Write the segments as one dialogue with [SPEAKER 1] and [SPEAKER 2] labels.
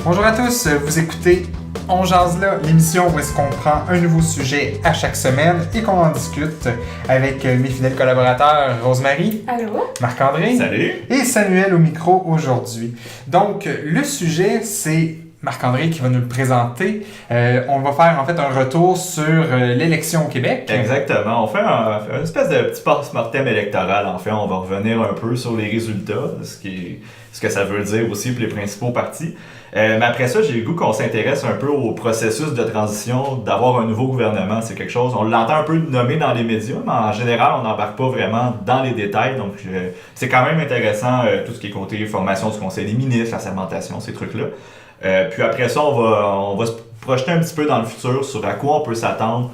[SPEAKER 1] Bonjour à tous, vous écoutez On jase là, l'émission où est-ce qu'on prend un nouveau sujet à chaque semaine et qu'on en discute avec mes fidèles collaborateurs Rosemary,
[SPEAKER 2] allô,
[SPEAKER 1] Marc-André,
[SPEAKER 3] salut,
[SPEAKER 1] et Samuel au micro aujourd'hui. Donc, le sujet, c'est Marc-André qui va nous le présenter. On va faire en fait un retour sur l'élection au Québec.
[SPEAKER 3] Exactement. On fait une espèce de petit post-mortem électoral. En fait, on va revenir un peu sur les résultats, ce que ça veut dire aussi pour les principaux partis. Mais après ça, j'ai le goût qu'on s'intéresse un peu au processus de transition, d'avoir un nouveau gouvernement. C'est quelque chose, on l'entend un peu nommer dans les médias, mais en général, on n'embarque pas vraiment dans les détails. Donc, c'est quand même intéressant tout ce qui est côté formation du Conseil des ministres, la sermentation, ces trucs-là. Puis après ça, on va se projeter un petit peu dans le futur sur à quoi on peut s'attendre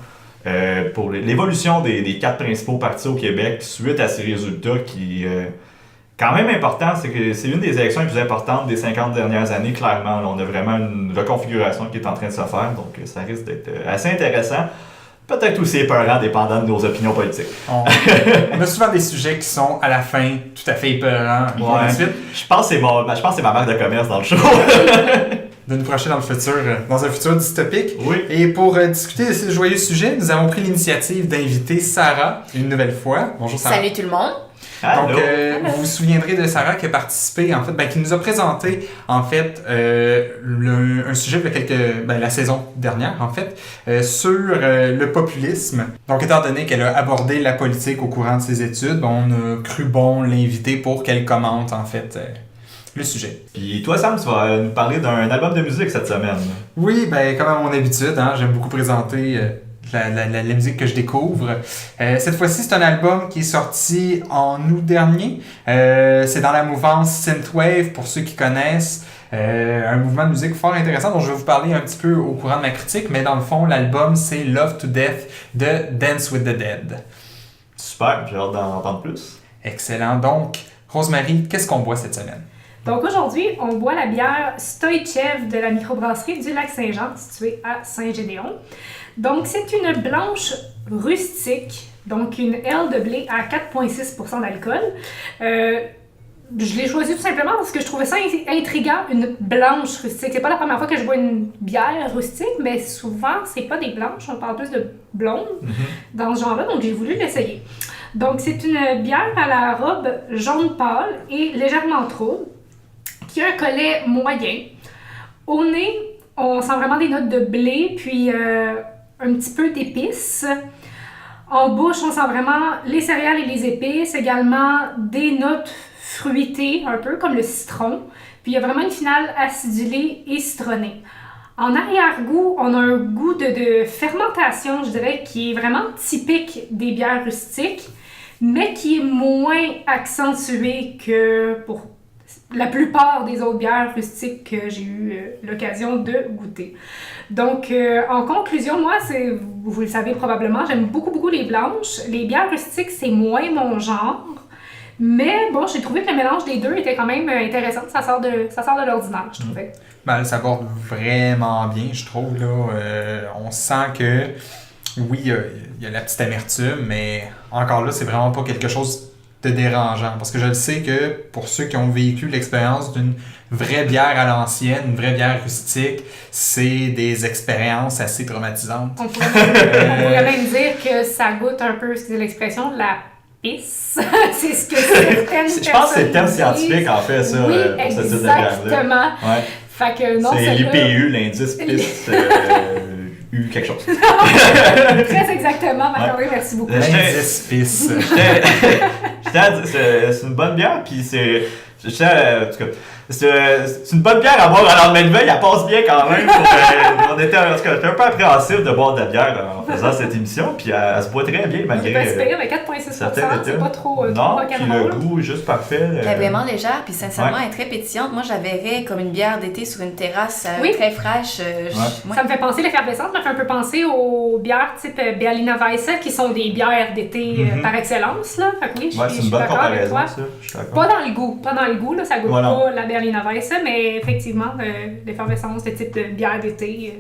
[SPEAKER 3] pour l'évolution des 4 principaux partis au Québec suite à ces résultats qui... quand même important, c'est que c'est une des élections les plus importantes des 50 dernières années, clairement. Là, on a vraiment une reconfiguration qui est en train de se faire, donc ça risque d'être assez intéressant. Peut-être aussi épeurant, dépendant de nos opinions politiques.
[SPEAKER 1] On a souvent des sujets qui sont, à la fin, tout à fait épeurants.
[SPEAKER 3] Ouais. Je pense que c'est ma marque de commerce dans le show.
[SPEAKER 1] De nous projeter dans le futur, dans un futur dystopique.
[SPEAKER 3] Oui.
[SPEAKER 1] Et pour discuter de ce joyeux sujet, nous avons pris l'initiative d'inviter Sarah une nouvelle fois. Bonjour Sarah.
[SPEAKER 2] Salut tout le monde.
[SPEAKER 1] Donc, vous vous souviendrez de Sarah qui a participé, en fait, qui nous a présenté, en fait, un sujet la saison dernière, en fait, sur le populisme. Donc, étant donné qu'elle a abordé la politique au courant de ses études, on a cru bon l'inviter pour qu'elle commente, en fait, le sujet.
[SPEAKER 3] Puis toi, Sam, tu vas nous parler d'un album de musique cette semaine.
[SPEAKER 1] Oui, comme à mon habitude, j'aime beaucoup présenter... La musique que je découvre. Cette fois-ci, c'est un album qui est sorti en août dernier. C'est dans la mouvance Synthwave, pour ceux qui connaissent. Un mouvement de musique fort intéressant dont je vais vous parler un petit peu au courant de ma critique, mais dans le fond, l'album, c'est Love to Death de Dance with the Dead.
[SPEAKER 3] Super, j'ai hâte d'en entendre plus.
[SPEAKER 1] Excellent. Donc, Rosemary, qu'est-ce qu'on boit cette semaine?
[SPEAKER 2] Donc aujourd'hui, on boit la bière Stoïchev de la microbrasserie du Lac-Saint-Jean, située à Saint-Gédéon. Donc c'est une blanche rustique, donc une aile de blé à 4,6% d'alcool. Je l'ai choisie tout simplement parce que je trouvais ça intriguant, une blanche rustique. C'est pas la première fois que je bois une bière rustique, mais souvent, c'est pas des blanches, on parle plus de blondes dans ce genre-là, donc j'ai voulu l'essayer. Donc c'est une bière à la robe jaune pâle et légèrement trouble, qui a un collet moyen. Au nez, on sent vraiment des notes de blé, puis un petit peu d'épices. En bouche, on sent vraiment les céréales et les épices, également des notes fruitées, un peu comme le citron. Puis il y a vraiment une finale acidulée et citronnée. En arrière-goût, on a un goût de fermentation, je dirais, qui est vraiment typique des bières rustiques, mais qui est moins accentué que pour la plupart des autres bières rustiques que j'ai eu l'occasion de goûter. Donc, en conclusion, moi, vous le savez probablement, j'aime beaucoup les blanches. Les bières rustiques, c'est moins mon genre. Mais bon, j'ai trouvé que le mélange des deux était quand même intéressant. Ça sort de l'ordinaire, je trouvais.
[SPEAKER 1] Elle s'aborde vraiment bien, je trouve. Là. On sent que, oui, il y a la petite amertume, mais encore là, c'est vraiment pas quelque chose de dérangeant. Parce que je le sais que pour ceux qui ont vécu l'expérience d'une vraie bière à l'ancienne, une vraie bière rustique, c'est des expériences assez traumatisantes.
[SPEAKER 2] On pourrait même dire que ça goûte un peu, excusez l'expression, la pisse. C'est ce que certaines personnes
[SPEAKER 3] Je pense que c'est le terme scientifique, en fait, ça,
[SPEAKER 2] oui,
[SPEAKER 3] pour ce type de bière-là.
[SPEAKER 2] exactement.
[SPEAKER 3] Ouais.
[SPEAKER 2] Fait que non,
[SPEAKER 3] c'est l'IPU, l'indice pisse. Quelque chose.
[SPEAKER 2] Très exactement, Marc-André, merci beaucoup.
[SPEAKER 1] L'indice pisse.
[SPEAKER 3] C'est une bonne bière, puis en tout cas, c'est une bonne bière à boire à lendemain de veille, elle passe bien quand même. J'étais un peu appréhensif de boire de la bière en faisant cette émission, puis elle se boit très bien malgré.
[SPEAKER 2] C'est pas super, mais 4,6%, c'est pas trop rock'n'roll.
[SPEAKER 3] Puis le goût est juste parfait.
[SPEAKER 4] Elle est vraiment légère, puis sincèrement, elle est très pétillante. Moi, je la verrais comme une bière d'été sur une terrasse très fraîche.
[SPEAKER 2] Ça me fait penser, l'effervescence me fait un peu penser aux bières type Berliner Weisse, qui sont des bières d'été par excellence. Là. Fait que oui, je suis d'accord avec toi. Pas dans le goût, là, ça goûte pas la Berliner Weisse, mais effectivement, l'effervescence de type de bière d'été,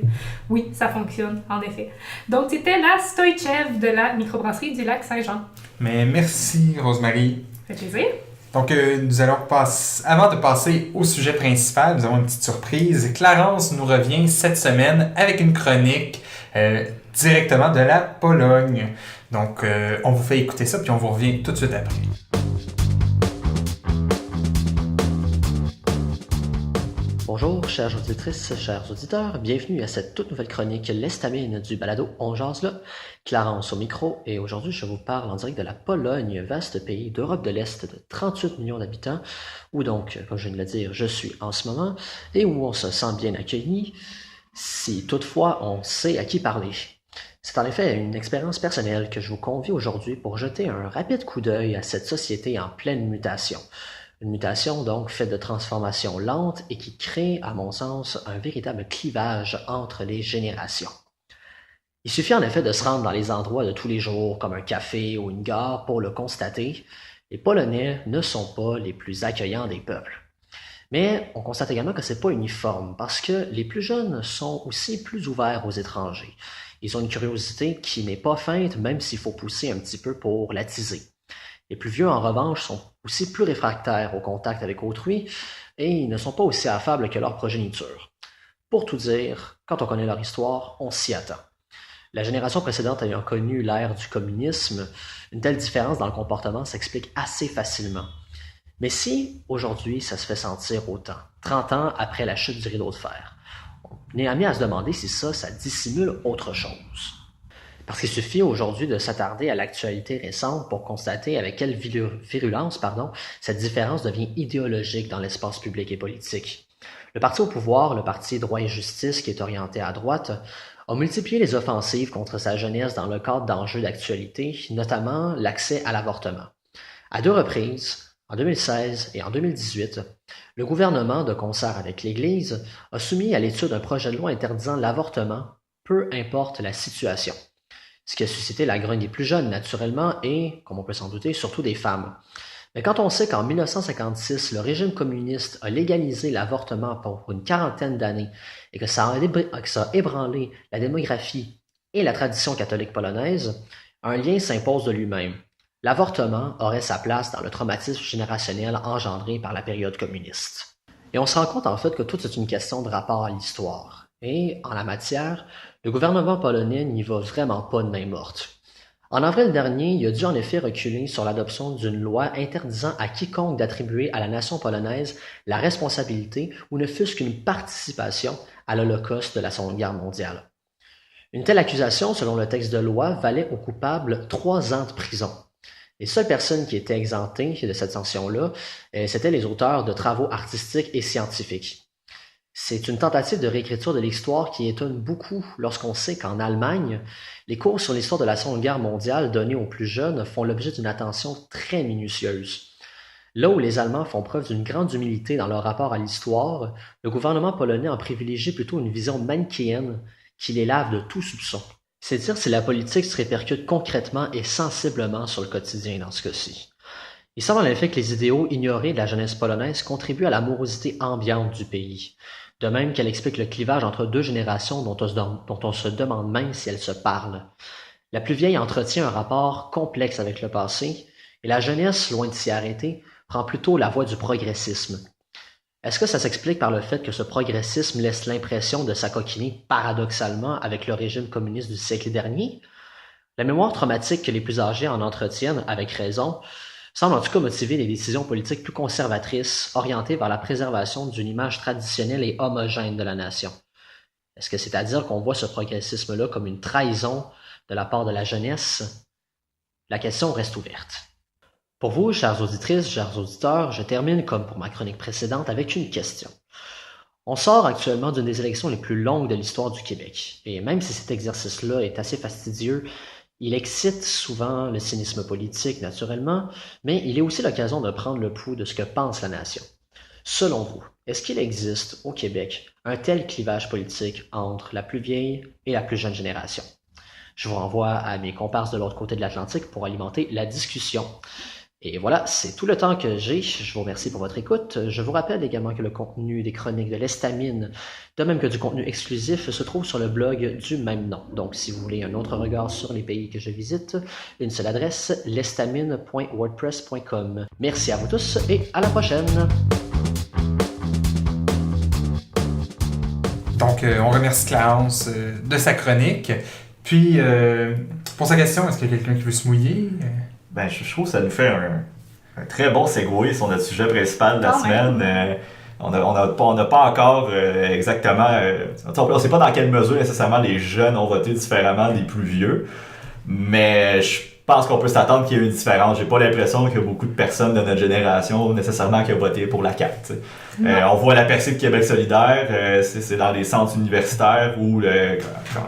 [SPEAKER 2] oui, ça fonctionne, en effet. Donc, c'était la Stoïchev de la microbrasserie du Lac-Saint-Jean.
[SPEAKER 1] Mais merci, Rosemary.
[SPEAKER 2] Ça fait plaisir.
[SPEAKER 1] Donc, nous allons passer, avant de passer au sujet principal, nous avons une petite surprise. Clarence nous revient cette semaine avec une chronique directement de la Pologne. Donc, on vous fait écouter ça, puis on vous revient tout de suite après.
[SPEAKER 5] Bonjour, chères auditrices, chers auditeurs, bienvenue à cette toute nouvelle chronique L'Estamine du balado On jase là. Clarence au micro, et aujourd'hui je vous parle en direct de la Pologne, vaste pays d'Europe de l'Est de 38 millions d'habitants, où donc, comme je viens de le dire, je suis en ce moment, et où on se sent bien accueilli, si toutefois on sait à qui parler. C'est en effet une expérience personnelle que je vous convie aujourd'hui pour jeter un rapide coup d'œil à cette société en pleine mutation. Une mutation donc faite de transformations lentes et qui crée, à mon sens, un véritable clivage entre les générations. Il suffit en effet de se rendre dans les endroits de tous les jours, comme un café ou une gare, pour le constater. Les Polonais ne sont pas les plus accueillants des peuples. Mais on constate également que c'est pas uniforme, parce que les plus jeunes sont aussi plus ouverts aux étrangers. Ils ont une curiosité qui n'est pas feinte, même s'il faut pousser un petit peu pour l'attiser. Les plus vieux, en revanche, sont aussi plus réfractaires au contact avec autrui et ils ne sont pas aussi affables que leur progéniture. Pour tout dire, quand on connaît leur histoire, on s'y attend. La génération précédente ayant connu l'ère du communisme, une telle différence dans le comportement s'explique assez facilement. Mais si, aujourd'hui, ça se fait sentir autant, 30 ans après la chute du rideau de fer, on est amené à se demander si ça dissimule autre chose. Parce qu'il suffit aujourd'hui de s'attarder à l'actualité récente pour constater avec quelle virulence cette différence devient idéologique dans l'espace public et politique. Le parti au pouvoir, le parti Droit et Justice, qui est orienté à droite, a multiplié les offensives contre sa jeunesse dans le cadre d'enjeux d'actualité, notamment l'accès à l'avortement. À 2 reprises, en 2016 et en 2018, le gouvernement, de concert avec l'Église, a soumis à l'étude un projet de loi interdisant l'avortement, peu importe la situation. Ce qui a suscité la grogne des plus jeunes, naturellement, et, comme on peut s'en douter, surtout des femmes. Mais quand on sait qu'en 1956, le régime communiste a légalisé l'avortement pour une 40aine d'années et que ça a ébranlé la démographie et la tradition catholique polonaise, un lien s'impose de lui-même. L'avortement aurait sa place dans le traumatisme générationnel engendré par la période communiste. Et on se rend compte en fait que tout est une question de rapport à l'histoire. Et, en la matière, le gouvernement polonais n'y va vraiment pas de main morte. En avril dernier, il a dû en effet reculer sur l'adoption d'une loi interdisant à quiconque d'attribuer à la nation polonaise la responsabilité ou ne fût-ce qu'une participation à l'Holocauste de la Seconde Guerre mondiale. Une telle accusation, selon le texte de loi, valait au coupable 3 ans de prison. Les seules personnes qui étaient exemptées de cette sanction-là, c'étaient les auteurs de travaux artistiques et scientifiques. C'est une tentative de réécriture de l'histoire qui étonne beaucoup lorsqu'on sait qu'en Allemagne, les cours sur l'histoire de la Seconde Guerre mondiale donnés aux plus jeunes font l'objet d'une attention très minutieuse. Là où les Allemands font preuve d'une grande humilité dans leur rapport à l'histoire, le gouvernement polonais en privilégie plutôt une vision manichéenne qui les lave de tout soupçon. C'est dire si la politique se répercute concrètement et sensiblement sur le quotidien dans ce cas-ci. Il semble en effet que les idéaux ignorés de la jeunesse polonaise contribuent à la morosité ambiante du pays. De même qu'elle explique le clivage entre 2 générations dont on se demande même si elles se parlent. La plus vieille entretient un rapport complexe avec le passé, et la jeunesse, loin de s'y arrêter, prend plutôt la voie du progressisme. Est-ce que ça s'explique par le fait que ce progressisme laisse l'impression de s'acoquiner paradoxalement avec le régime communiste du siècle dernier? La mémoire traumatique que les plus âgés en entretiennent, avec raison, semble en tout cas motiver des décisions politiques plus conservatrices, orientées vers la préservation d'une image traditionnelle et homogène de la nation. Est-ce que c'est à dire qu'on voit ce progressisme-là comme une trahison de la part de la jeunesse? La question reste ouverte. Pour vous, chères auditrices, chers auditeurs, je termine, comme pour ma chronique précédente, avec une question. On sort actuellement d'une des élections les plus longues de l'histoire du Québec, et même si cet exercice-là est assez fastidieux, il excite souvent le cynisme politique, naturellement, mais il est aussi l'occasion de prendre le pouls de ce que pense la nation. Selon vous, est-ce qu'il existe au Québec un tel clivage politique entre la plus vieille et la plus jeune génération? Je vous renvoie à mes comparses de l'autre côté de l'Atlantique pour alimenter la discussion. Et voilà, c'est tout le temps que j'ai. Je vous remercie pour votre écoute. Je vous rappelle également que le contenu des chroniques de l'Estamine, de même que du contenu exclusif, se trouve sur le blog du même nom. Donc, si vous voulez un autre regard sur les pays que je visite, une seule adresse, lestamine.wordpress.com. Merci à vous tous et à la prochaine!
[SPEAKER 1] Donc, on remercie Clarence de sa chronique. Puis, pour sa question, est-ce qu'il y a quelqu'un qui veut se mouiller?
[SPEAKER 3] Ben, je trouve que ça nous fait un très bon segue sur notre sujet principal de la semaine. On n'a pas encore exactement... on ne sait pas dans quelle mesure nécessairement les jeunes ont voté différemment des plus vieux, mais je pense qu'on peut s'attendre qu'il y ait une différence. J'ai pas l'impression qu'il y a beaucoup de personnes de notre génération nécessairement qui ont voté pour la CAQ. On voit la percée de Québec solidaire, c'est dans les centres universitaires où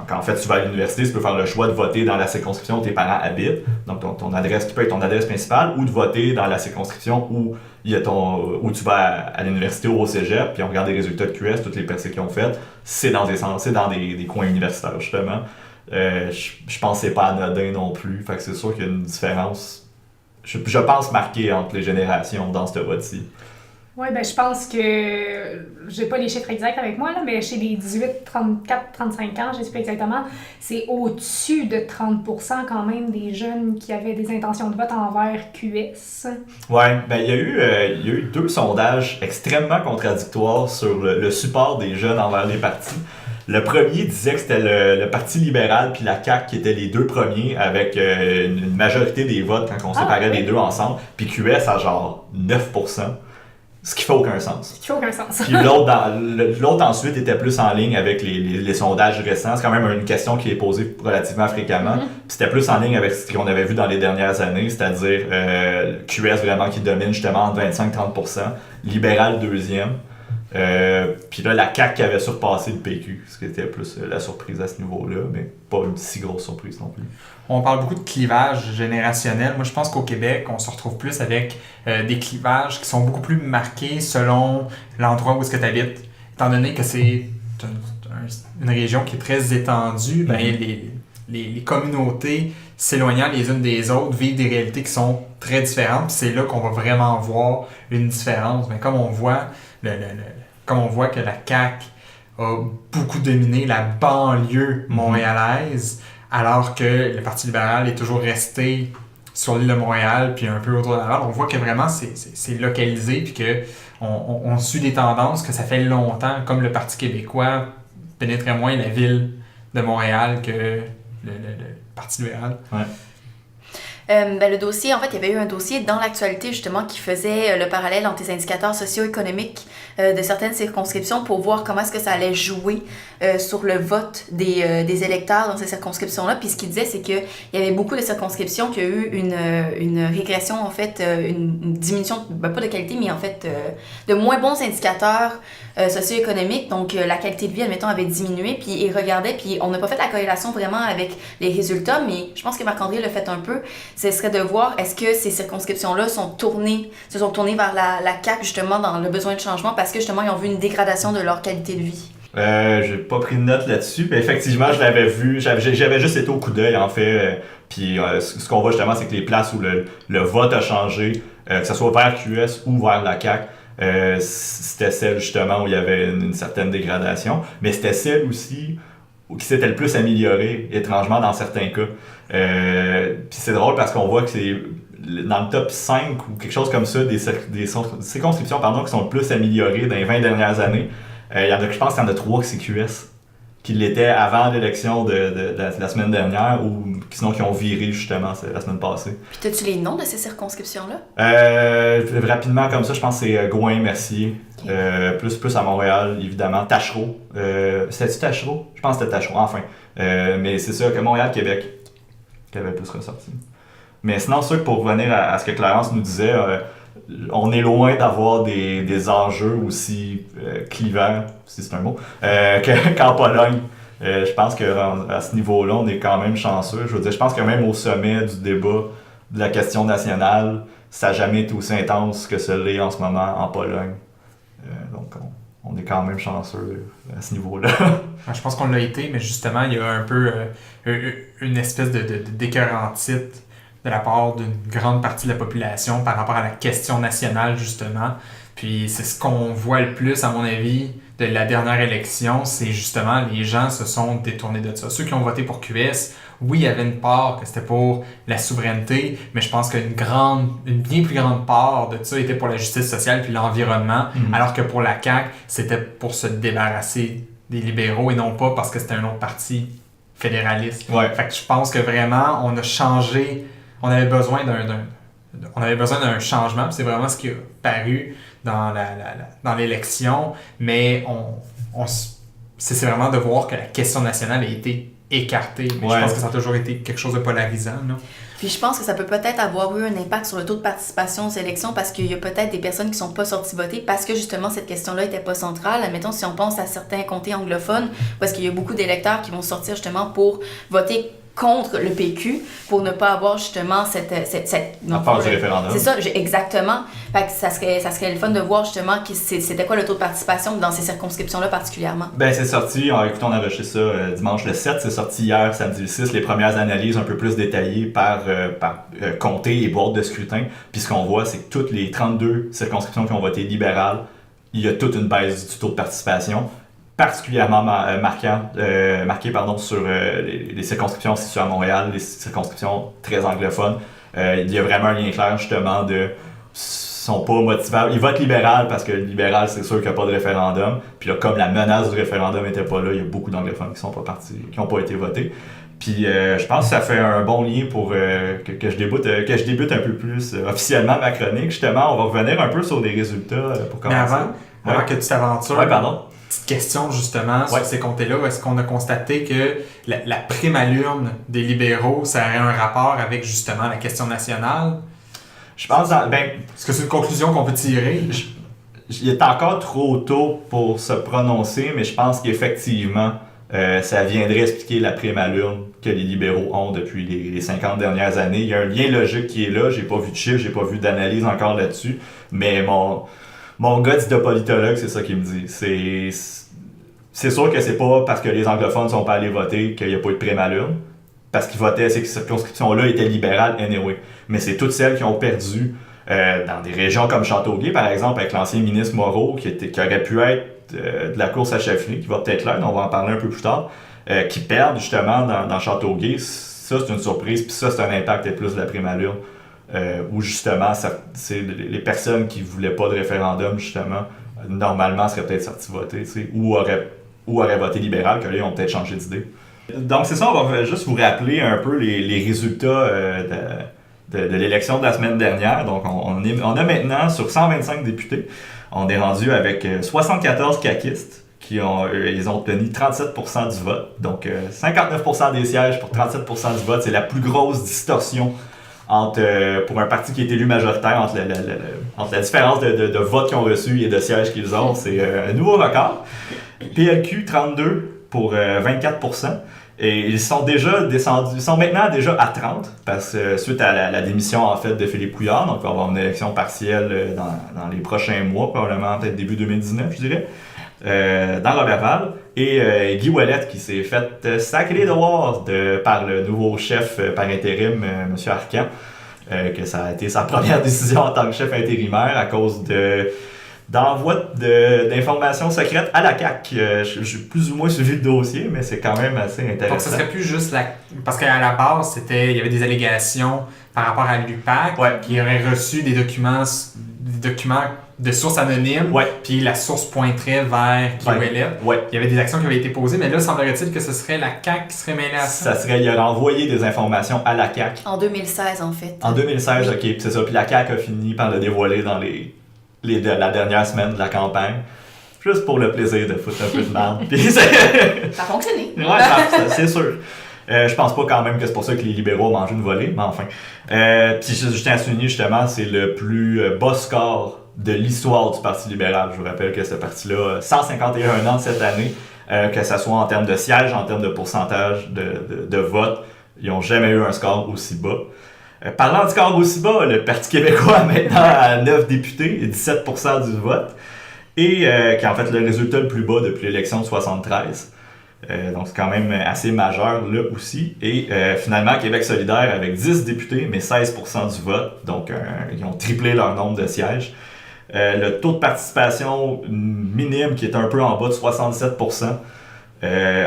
[SPEAKER 3] quand en fait tu vas à l'université, tu peux faire le choix de voter dans la circonscription où tes parents habitent, donc ton adresse qui peut être ton adresse principale, ou de voter dans la circonscription où où tu vas à l'université ou au cégep, puis on regarde les résultats de QS, toutes les percées qu'ils ont faites, c'est dans des coins universitaires justement. Je pense que c'est pas anodin non plus, fait que c'est sûr qu'il y a une différence, je pense, marquée entre les générations dans ce vote-ci.
[SPEAKER 2] Oui, ben je pense que, j'ai pas les chiffres exacts avec moi, là, mais chez les 18, 34, 35 ans, je sais pas exactement, c'est au-dessus de 30% quand même des jeunes qui avaient des intentions de vote envers QS.
[SPEAKER 3] Oui, ben il y a eu 2 sondages extrêmement contradictoires sur le support des jeunes envers les partis. Le premier disait que c'était le Parti libéral puis la CAQ qui étaient les 2 premiers avec une majorité des votes quand on séparait les deux ensemble, puis QS à genre 9%. Ce qui fait aucun sens. Puis l'autre ensuite était plus en ligne avec les sondages récents. C'est quand même une question qui est posée relativement fréquemment. Puis c'était plus en ligne avec ce qu'on avait vu dans les dernières années, c'est-à-dire QS vraiment qui domine justement entre 25-30%, libéral deuxième. Puis là, la CAQ qui avait surpassé le PQ, ce qui était plus la surprise à ce niveau-là, mais pas une si grosse surprise non plus.
[SPEAKER 1] On parle beaucoup de clivage générationnel. Moi, je pense qu'au Québec, on se retrouve plus avec des clivages qui sont beaucoup plus marqués selon l'endroit où est-ce que tu habites. Étant donné que c'est une région qui est très étendue, ben, les communautés s'éloignant les unes des autres vivent des réalités qui sont très différentes. Puis c'est là qu'on va vraiment voir une différence. Mais comme on voit que la CAQ a beaucoup dominé la banlieue montréalaise, alors que le Parti libéral est toujours resté sur l'île de Montréal puis un peu autour de Laval, on voit que vraiment c'est localisé puis qu'on suit des tendances que ça fait longtemps, comme le Parti québécois pénétrait moins la ville de Montréal que le Parti libéral.
[SPEAKER 3] Ouais.
[SPEAKER 4] Le dossier, en fait, il y avait eu un dossier dans l'actualité justement qui faisait le parallèle entre les indicateurs socio-économiques de certaines circonscriptions pour voir comment est-ce que ça allait jouer sur le vote des électeurs dans ces circonscriptions-là. Puis ce qu'il disait, c'est qu'il y avait beaucoup de circonscriptions qui ont eu une régression, en fait, une diminution, pas de qualité, mais en fait de moins bons indicateurs socio-économiques. Donc la qualité de vie, admettons, avait diminué. Puis il regardait, puis on n'a pas fait la corrélation vraiment avec les résultats, mais je pense que Marc-André l'a fait un peu. Ce serait de voir est-ce que ces circonscriptions-là se sont tournées vers la CAQ justement dans le besoin de changement parce que justement ils ont vu une dégradation de leur qualité de vie.
[SPEAKER 3] J'ai pas pris de note là-dessus, mais effectivement je l'avais vu, j'avais juste été au coup d'œil en fait, puis ce qu'on voit justement c'est que les places où le vote a changé, que ce soit vers QS ou vers la CAQ, c'était celle justement où il y avait une certaine dégradation, mais c'était celle aussi qui s'était le plus améliorée, étrangement dans certains cas. Puis c'est drôle parce qu'on voit que c'est dans le top 5 ou quelque chose comme ça des circonscriptions qui sont le plus améliorées dans les 20 dernières années. Je pense qu'il y en a 3 qui c'est QS, qui l'étaient avant l'élection de la semaine dernière ou sinon qui ont viré justement la semaine passée.
[SPEAKER 4] Puis as-tu les noms de ces circonscriptions-là?
[SPEAKER 3] Rapidement comme ça, je pense que c'est Gouin, Mercier, okay. Plus à Montréal, évidemment. Taschereau. C'était-tu Taschereau? Je pense que c'était Taschereau, enfin. Mais c'est ça, que Montréal, Québec, qui avait plus ressorti. Mais sinon, c'est sûr que pour revenir à ce que Clarence nous disait, on est loin d'avoir des enjeux aussi clivants, si c'est un mot, qu'en Pologne. Je pense qu'à ce niveau-là, on est quand même chanceux. Je veux dire, je pense que même au sommet du débat de la question nationale, ça n'a jamais été aussi intense que ce l'est en ce moment en Pologne. Donc, on est quand même chanceux à ce niveau-là.
[SPEAKER 1] Je pense qu'on l'a été, mais justement, il y a un peu une espèce d'écœurantite de la part d'une grande partie de la population par rapport à la question nationale, justement. Puis c'est ce qu'on voit le plus, à mon avis, de la dernière élection, c'est justement les gens se sont détournés de ça. Ceux qui ont voté pour QS, oui, il y avait une part que c'était pour la souveraineté, mais je pense qu'une bien plus grande part de ça était pour la justice sociale puis l'environnement, alors que pour la CAQ, c'était pour se débarrasser des libéraux et non pas parce que c'était un autre parti fédéraliste.
[SPEAKER 3] Ouais.
[SPEAKER 1] Fait que je pense que vraiment, on a changé, on avait besoin d'un changement, puis c'est vraiment ce qui a paru dans l'élection, mais c'est vraiment de voir que la question nationale a été écartée. Mais je pense que ça a toujours été quelque chose de polarisant. Là.
[SPEAKER 4] Puis je pense que ça peut peut-être avoir eu un impact sur le taux de participation aux élections parce qu'il y a peut-être des personnes qui sont pas sorties voter parce que justement cette question-là était pas centrale. Admettons, si on pense à certains comtés anglophones, parce qu'il y a beaucoup d'électeurs qui vont sortir justement pour voter contre le PQ pour ne pas avoir justement cette
[SPEAKER 3] à part du référendum.
[SPEAKER 4] C'est ça, exactement. Fait que ça serait le fun de voir justement c'était quoi le taux de participation dans ces circonscriptions-là particulièrement.
[SPEAKER 3] Ben c'est sorti, écoutez, on a enregistré ça dimanche le 7, c'est sorti hier, samedi le 6, les premières analyses un peu plus détaillées par comté et boîte de scrutin. Puis ce qu'on voit, c'est que toutes les 32 circonscriptions qui ont voté libéral, il y a toute une baisse du taux de participation, particulièrement marqué sur les circonscriptions situées à Montréal, les circonscriptions très anglophones. Il y a vraiment un lien clair justement de sont pas motivables. Ils votent libéral parce que le libéral, c'est sûr qu'il n'y a pas de référendum. Puis là, comme la menace du référendum n'était pas là, il y a beaucoup d'anglophones qui sont pas partis, qui n'ont pas été votés. Puis je pense que ça fait un bon lien pour que je débute un peu plus officiellement ma chronique. Justement, on va revenir un peu sur les résultats pour commencer.
[SPEAKER 1] Mais avant que tu t'aventures, petite question justement sur ces comtés-là, est-ce qu'on a constaté que la prime à l'urne des libéraux, ça aurait un rapport avec justement la question nationale?
[SPEAKER 3] Je pense,
[SPEAKER 1] est-ce que c'est une conclusion qu'on peut tirer?
[SPEAKER 3] Il est encore trop tôt pour se prononcer, mais je pense qu'effectivement, ça viendrait expliquer la prime à l'urne que les libéraux ont depuis les 50 dernières années. Il y a un lien logique qui est là, j'ai pas vu de chiffres, j'ai pas vu d'analyse encore là-dessus, mais mon gars dit de politologue, c'est ça qu'il me dit. C'est sûr que c'est pas parce que les anglophones sont pas allés voter qu'il n'y a pas eu de prime à l'urne, parce qu'ils votaient, ces circonscriptions-là étaient libérales anyway. Mais c'est toutes celles qui ont perdu dans des régions comme Châteauguay, par exemple, avec l'ancien ministre Moreau, qui aurait pu être de la course à chefferie, qui va peut-être l'être, on va en parler un peu plus tard, qui perdent justement dans Châteauguay. Ça, c'est une surprise, puis ça, c'est un impact peut-être plus de la prime à l'urne. Où justement, c'est les personnes qui voulaient pas de référendum, justement, normalement seraient peut-être sorties voter, ou auraient voté libéral, que là, ils ont peut-être changé d'idée. Donc c'est ça, on va juste vous rappeler un peu les résultats de l'élection de la semaine dernière. Donc on a maintenant, sur 125 députés, on est rendu avec 74 caquistes ils ont obtenu 37% du vote. Donc 59% des sièges pour 37% du vote, c'est la plus grosse distorsion pour un parti qui est élu majoritaire entre la différence de votes qu'ils ont reçus et de sièges qu'ils ont. C'est un nouveau record. PLQ, 32 pour 24%. Et ils sont déjà descendus, ils sont maintenant déjà à 30, parce que suite à la démission en fait de Philippe Couillard, donc on va avoir une élection partielle dans les prochains mois, probablement peut-être début 2019, je dirais, dans Robertval. Et Guy Ouellet qui s'est fait sacrer dehors par le nouveau chef par intérim, M. Arcan, que ça a été sa première décision en tant que chef intérimaire à cause d'envoi d'informations secrètes à la CAQ. J'ai plus ou moins suivi le dossier, mais c'est quand même assez intéressant.
[SPEAKER 1] Donc, ce serait plus juste parce qu'à la base, il y avait des allégations par rapport à l'UPAC, qui aurait reçu des documents de sources anonymes, puis la source pointerait vers Guy Ouellet. Il y avait des actions qui avaient été posées, mais là, semblerait-il que ce serait la CAQ qui serait mêlée à ça. Il aurait envoyé des informations à la CAQ.
[SPEAKER 4] En 2016, en fait.
[SPEAKER 3] En 2016, OK, c'est ça. Puis la CAQ a fini par le dévoiler dans la dernière semaine de la campagne, juste pour le plaisir de foutre un peu de merde.
[SPEAKER 4] Ça a fonctionné.
[SPEAKER 3] C'est sûr. Je pense pas quand même que c'est pour ça que les libéraux ont mangé une volée, mais enfin. Puis je tiens à souligner justement, c'est le plus bas score de l'histoire du Parti libéral. Je vous rappelle que ce parti-là, 151 ans cette année, que ce soit en termes de sièges, en termes de pourcentage de vote, ils n'ont jamais eu un score aussi bas. Parlant du score aussi bas, le Parti québécois a maintenant à 9 députés et 17% du vote, et qui est en fait le résultat le plus bas depuis l'élection de 73. Donc c'est quand même assez majeur là aussi. Et finalement, Québec solidaire avec 10 députés, mais 16% du vote. Donc ils ont triplé leur nombre de sièges. Le taux de participation minime qui est un peu en bas de 67%,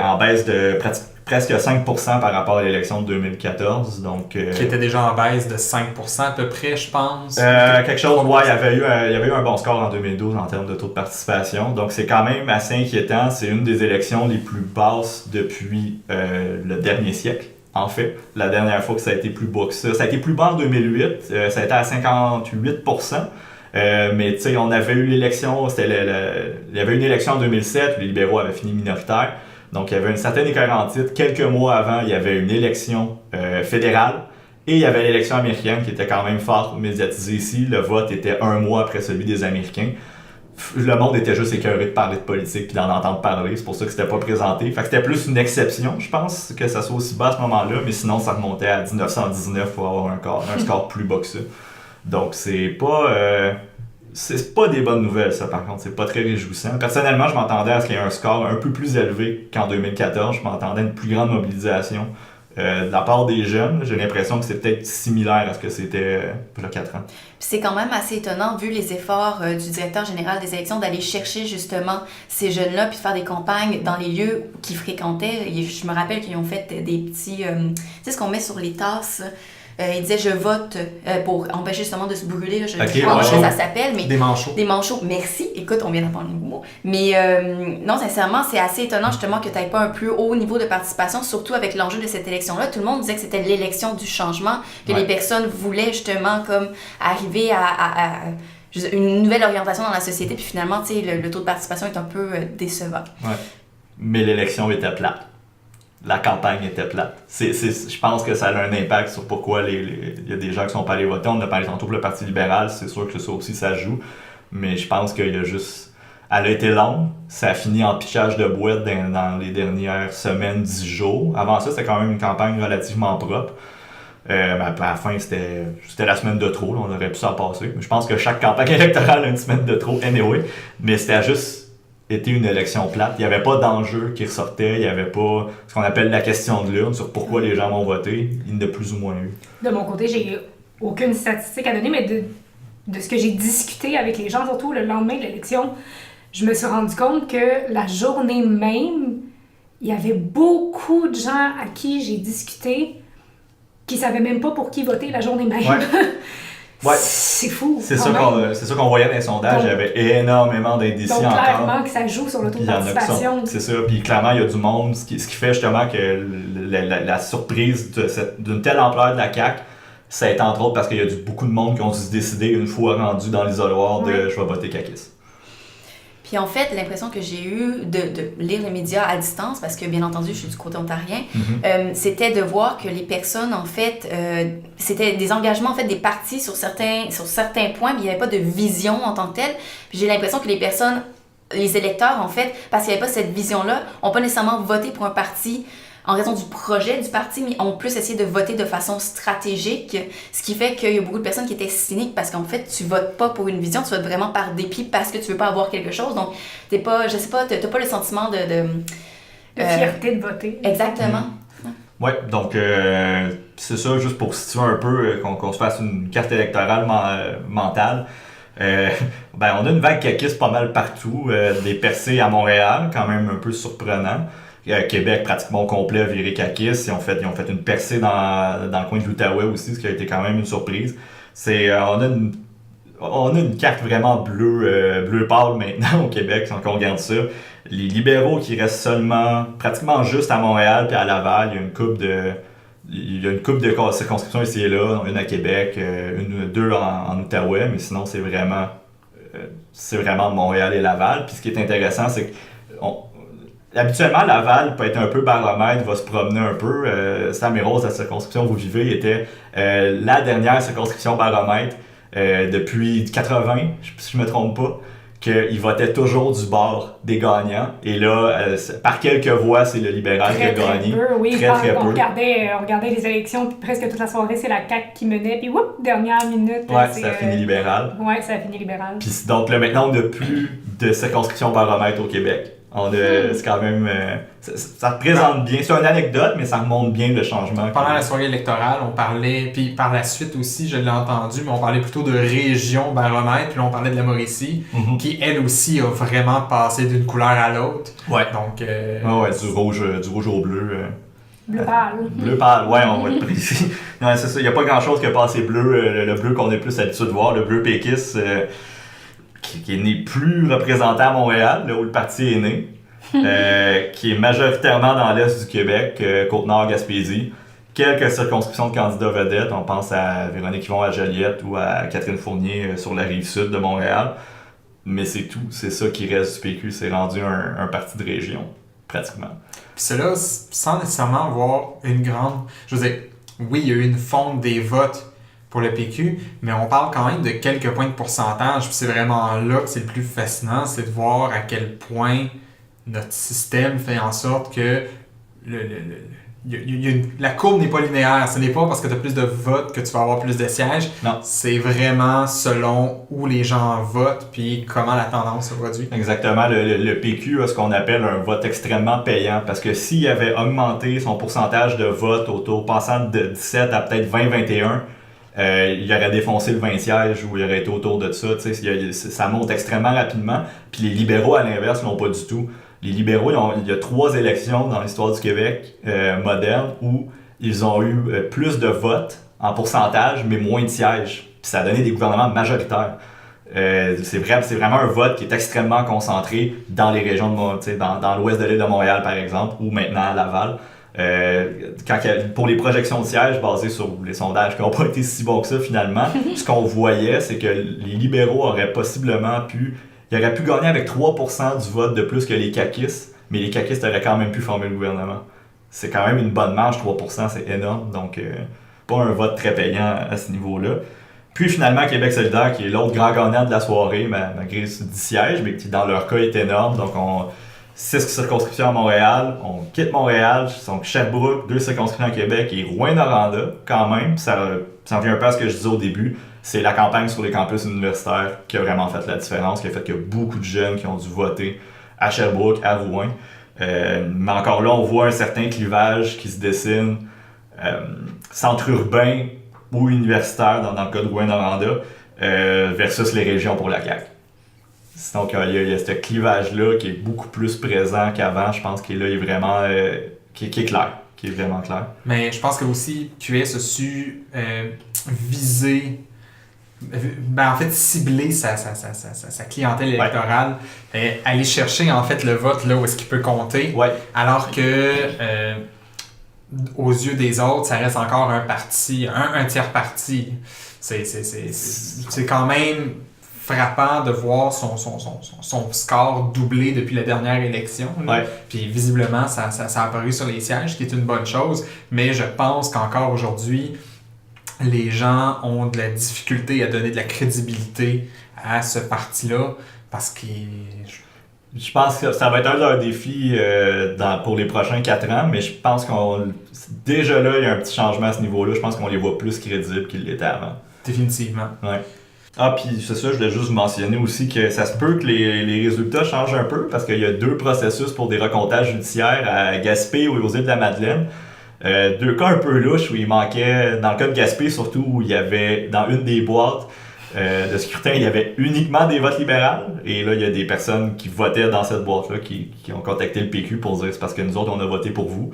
[SPEAKER 3] en baisse de presque 5% par rapport à l'élection de 2014. Donc,
[SPEAKER 1] qui était déjà en baisse de 5% à peu près, je pense.
[SPEAKER 3] Quelque chose, ouais, il y avait eu un bon score en 2012 en termes de taux de participation. Donc c'est quand même assez inquiétant. C'est une des élections les plus basses depuis le dernier siècle. En fait, la dernière fois que ça a été plus bas que ça. Ça a été plus bas en 2008, ça a été à 58%. Mais tu sais, on avait eu l'élection, il y avait une élection en 2007 où les libéraux avaient fini minoritaires. Donc il y avait une certaine écart en titre. Quelques mois avant, il y avait une élection fédérale et il y avait l'élection américaine qui était quand même fort médiatisée ici. Le vote était un mois après celui des Américains. Le monde était juste écœuré de parler de politique puis d'en entendre parler. C'est pour ça que c'était pas présenté. Fait que c'était plus une exception, je pense, que ça soit aussi bas à ce moment-là. Mais sinon, ça remontait à 1919 pour avoir un score plus bas que ça. Donc c'est pas des bonnes nouvelles, ça, par contre. C'est pas très réjouissant. Personnellement, je m'attendais à ce qu'il y ait un score un peu plus élevé qu'en 2014. Je m'attendais à une plus grande mobilisation de la part des jeunes. J'ai l'impression que c'est peut-être similaire à ce que c'était il y a 4 ans.
[SPEAKER 4] Puis c'est quand même assez étonnant, vu les efforts du directeur général des élections, d'aller chercher justement ces jeunes-là puis de faire des campagnes dans les lieux qu'ils fréquentaient. Je me rappelle qu'ils ont fait des petits... tu sais, ce qu'on met sur les tasses... il disait « je vote » pour empêcher justement de se brûler. Je ne sais pas comment ça s'appelle. Mais
[SPEAKER 1] des manchots.
[SPEAKER 4] Des manchots, merci. Écoute, on vient d'apprendre le mot. Mais non, sincèrement, c'est assez étonnant justement que tu n'aies pas un plus haut niveau de participation, surtout avec l'enjeu de cette élection-là. Tout le monde disait que c'était l'élection du changement, que les personnes voulaient justement comme arriver à une nouvelle orientation dans la société. Puis finalement, tu sais, le taux de participation est un peu décevant.
[SPEAKER 3] Ouais. Mais l'élection était plate. La campagne était plate. Je pense que ça a un impact sur pourquoi il y a des gens qui sont pas allés voter. On a parlé tantôt pour le Parti libéral, c'est sûr que ça aussi, ça joue. Mais je pense qu'il y a juste... Elle a été longue, ça a fini en pitchage de boîte dans les dernières semaines, 10 jours. Avant ça, c'était quand même une campagne relativement propre. Mais à la fin, c'était la semaine de trop, là, on aurait pu s'en passer. Je pense que chaque campagne électorale a une semaine de trop, anyway. Mais c'était juste... était une élection plate. Il n'y avait pas d'enjeu qui ressortait. Il n'y avait pas ce qu'on appelle la question de l'urne sur pourquoi les gens vont voter. Il n'y en a plus ou moins eu.
[SPEAKER 2] De mon côté, j'ai aucune statistique à donner, mais de ce que j'ai discuté avec les gens, surtout le lendemain de l'élection, je me suis rendu compte que la journée même, il y avait beaucoup de gens à qui j'ai discuté qui ne savaient même pas pour qui voter la journée même. Ouais.
[SPEAKER 3] Ouais.
[SPEAKER 2] C'est fou.
[SPEAKER 3] C'est ça qu'on voyait dans les sondages. Il y avait énormément d'indécis encore.
[SPEAKER 2] Donc, clairement que ça joue sur le taux de participation.
[SPEAKER 3] C'est ça. Puis clairement, il y a du monde. Ce qui fait justement que la surprise d'une telle ampleur de la CAQ, ça a été entre autres parce qu'il y a beaucoup de monde qui ont dû se décider une fois rendu dans l'isoloir de je vais voter CAQiste.
[SPEAKER 4] Puis en fait, l'impression que j'ai eue de lire les médias à distance, parce que bien entendu, je suis du côté ontarien, c'était de voir que les personnes, en fait, c'était des engagements, en fait, des partis sur certains points, mais il n'y avait pas de vision en tant que telle. Puis j'ai l'impression que les personnes, les électeurs, en fait, parce qu'il n'y avait pas cette vision-là, n'ont pas nécessairement voté pour un parti en raison du projet du parti, mais ont plus essayé de voter de façon stratégique, ce qui fait qu'il y a beaucoup de personnes qui étaient cyniques parce qu'en fait, tu votes pas pour une vision, tu votes vraiment par dépit parce que tu veux pas avoir quelque chose. Donc, t'es pas, je sais pas, t'as pas le sentiment de
[SPEAKER 2] fierté de voter.
[SPEAKER 4] Exactement.
[SPEAKER 3] Ouais, donc c'est ça, juste pour situer un peu, qu'on se fasse une carte électorale mentale. On a une vague caquiste pas mal partout, des percées à Montréal, quand même un peu surprenant. Québec pratiquement au complet a viré caquiste. Ils ont fait une percée dans le coin de l'Outaouais aussi, ce qui a été quand même une surprise. On a une carte vraiment bleu pâle maintenant au Québec, si on regarde ça. Les libéraux qui restent seulement pratiquement juste à Montréal puis à Laval, il y a une couple de circonscriptions ici et là, une à Québec, deux en Outaouais, mais sinon c'est vraiment Montréal et Laval. Puis ce qui est intéressant, c'est que habituellement, Laval peut être un peu baromètre, va se promener un peu. Sam et Rose, la circonscription où vous vivez, était la dernière circonscription baromètre depuis 80, si je ne me trompe pas, qu'il votait toujours du bord des gagnants. Et là, par quelques voix, c'est le libéral qui a gagné. Très peu.
[SPEAKER 2] On regardait les élections, puis presque toute la soirée, c'est la CAQ qui menait, puis dernière minute.
[SPEAKER 3] Ouais, ça a fini libéral.
[SPEAKER 2] Ouais, ça a fini libéral.
[SPEAKER 3] Puis donc là, maintenant, on n'a plus de circonscription baromètre au Québec. C'est quand même... ça représente bien. C'est une anecdote, mais ça remonte bien le changement.
[SPEAKER 1] Pendant la soirée électorale, on parlait, puis par la suite aussi, je l'ai entendu, mais on parlait plutôt de région baromètre, puis là, on parlait de la Mauricie, qui elle aussi a vraiment passé d'une couleur à l'autre.
[SPEAKER 3] Ouais.
[SPEAKER 1] Donc,
[SPEAKER 3] du rouge au bleu.
[SPEAKER 2] Bleu pâle.
[SPEAKER 3] Bleu pâle, ouais, on va être précis. Non, c'est ça, il n'y a pas grand-chose qui a passé bleu. Le bleu qu'on est plus habitué de voir, le bleu péquiste, qui n'est plus représenté à Montréal, là où le parti est né, qui est majoritairement dans l'est du Québec, Côte-Nord, Gaspésie. Quelques circonscriptions de candidats vedettes, on pense à Véronique Yvon à Joliette ou à Catherine Fournier sur la rive sud de Montréal. Mais c'est tout, c'est ça qui reste du PQ, c'est rendu un parti de région, pratiquement.
[SPEAKER 1] Puis cela, sans nécessairement avoir une grande... Je veux dire, oui, il y a eu une fonte des votes pour le PQ, mais on parle quand même de quelques points de pourcentage. Puis c'est vraiment là que c'est le plus fascinant, c'est de voir à quel point notre système fait en sorte que la courbe n'est pas linéaire. Ce n'est pas parce que tu as plus de votes que tu vas avoir plus de sièges.
[SPEAKER 3] Non.
[SPEAKER 1] C'est vraiment selon où les gens votent puis comment la tendance se produit.
[SPEAKER 3] Exactement. Le PQ a ce qu'on appelle un vote extrêmement payant parce que s'il avait augmenté son pourcentage de vote passant de 17 à peut-être 20-21, il aurait défoncé le 20 sièges ou il aurait été autour de ça. Ça monte extrêmement rapidement. Puis les libéraux, à l'inverse, l'ont pas du tout. Les libéraux, il y a 3 élections dans l'histoire du Québec moderne où ils ont eu plus de votes en pourcentage, mais moins de sièges. Puis ça a donné des gouvernements majoritaires. C'est vraiment un vote qui est extrêmement concentré dans les régions, dans l'ouest de l'île de Montréal, par exemple, ou maintenant à Laval. Pour les projections de sièges basées sur les sondages qui n'ont pas été si bons que ça, finalement, ce qu'on voyait, c'est que les libéraux auraient possiblement pu... Ils auraient pu gagner avec 3% du vote de plus que les caquistes, mais les caquistes auraient quand même pu former le gouvernement. C'est quand même une bonne marge, 3%, c'est énorme, donc pas un vote très payant à ce niveau-là. Puis finalement, Québec solidaire, qui est l'autre grand gagnant de la soirée, malgré 10 sièges, mais qui dans leur cas est énorme, donc 6 circonscriptions à Montréal, on quitte Montréal, donc Sherbrooke, 2 circonscriptions à Québec et Rouyn-Noranda, quand même, ça revient un peu à ce que je disais au début. C'est la campagne sur les campus universitaires qui a vraiment fait la différence, qui a fait qu'il y a beaucoup de jeunes qui ont dû voter à Sherbrooke, à Rouyn. Mais encore là, on voit un certain clivage qui se dessine centre urbain ou universitaire, dans le cas de Rouyn-Noranda, versus les régions pour la CAQ. Donc il y a ce clivage-là qui est beaucoup plus présent qu'avant, je pense qu'il est vraiment qui est clair, qui est vraiment clair.
[SPEAKER 1] Mais je pense que aussi QS a su viser... en fait, cibler sa clientèle électorale, aller chercher en fait le vote là où est-ce qu'il peut compter, alors que aux yeux des autres, ça reste encore un parti, un tiers parti. C'est quand même frappant de voir son score doubler depuis la dernière élection. Puis visiblement, ça a apparu sur les sièges, ce qui est une bonne chose, mais je pense qu'encore aujourd'hui, les gens ont de la difficulté à donner de la crédibilité à ce parti-là parce que...
[SPEAKER 3] Je pense que ça va être un de leurs défis pour les prochains 4 ans, mais je pense déjà là, il y a un petit changement à ce niveau-là. Je pense qu'on les voit plus crédibles qu'ils l'étaient avant.
[SPEAKER 1] Définitivement.
[SPEAKER 3] Ouais. Ah, puis c'est ça, je voulais juste mentionner aussi que ça se peut que les résultats changent un peu parce qu'il y a 2 processus pour des recomptages judiciaires à Gaspé ou aux îles de la Madeleine. 2 cas un peu louches où il manquait, dans le cas de Gaspé surtout, où il y avait dans une des boîtes de scrutin, il y avait uniquement des votes libéraux. Et là, il y a des personnes qui votaient dans cette boîte-là qui ont contacté le PQ pour dire c'est parce que nous autres, on a voté pour vous.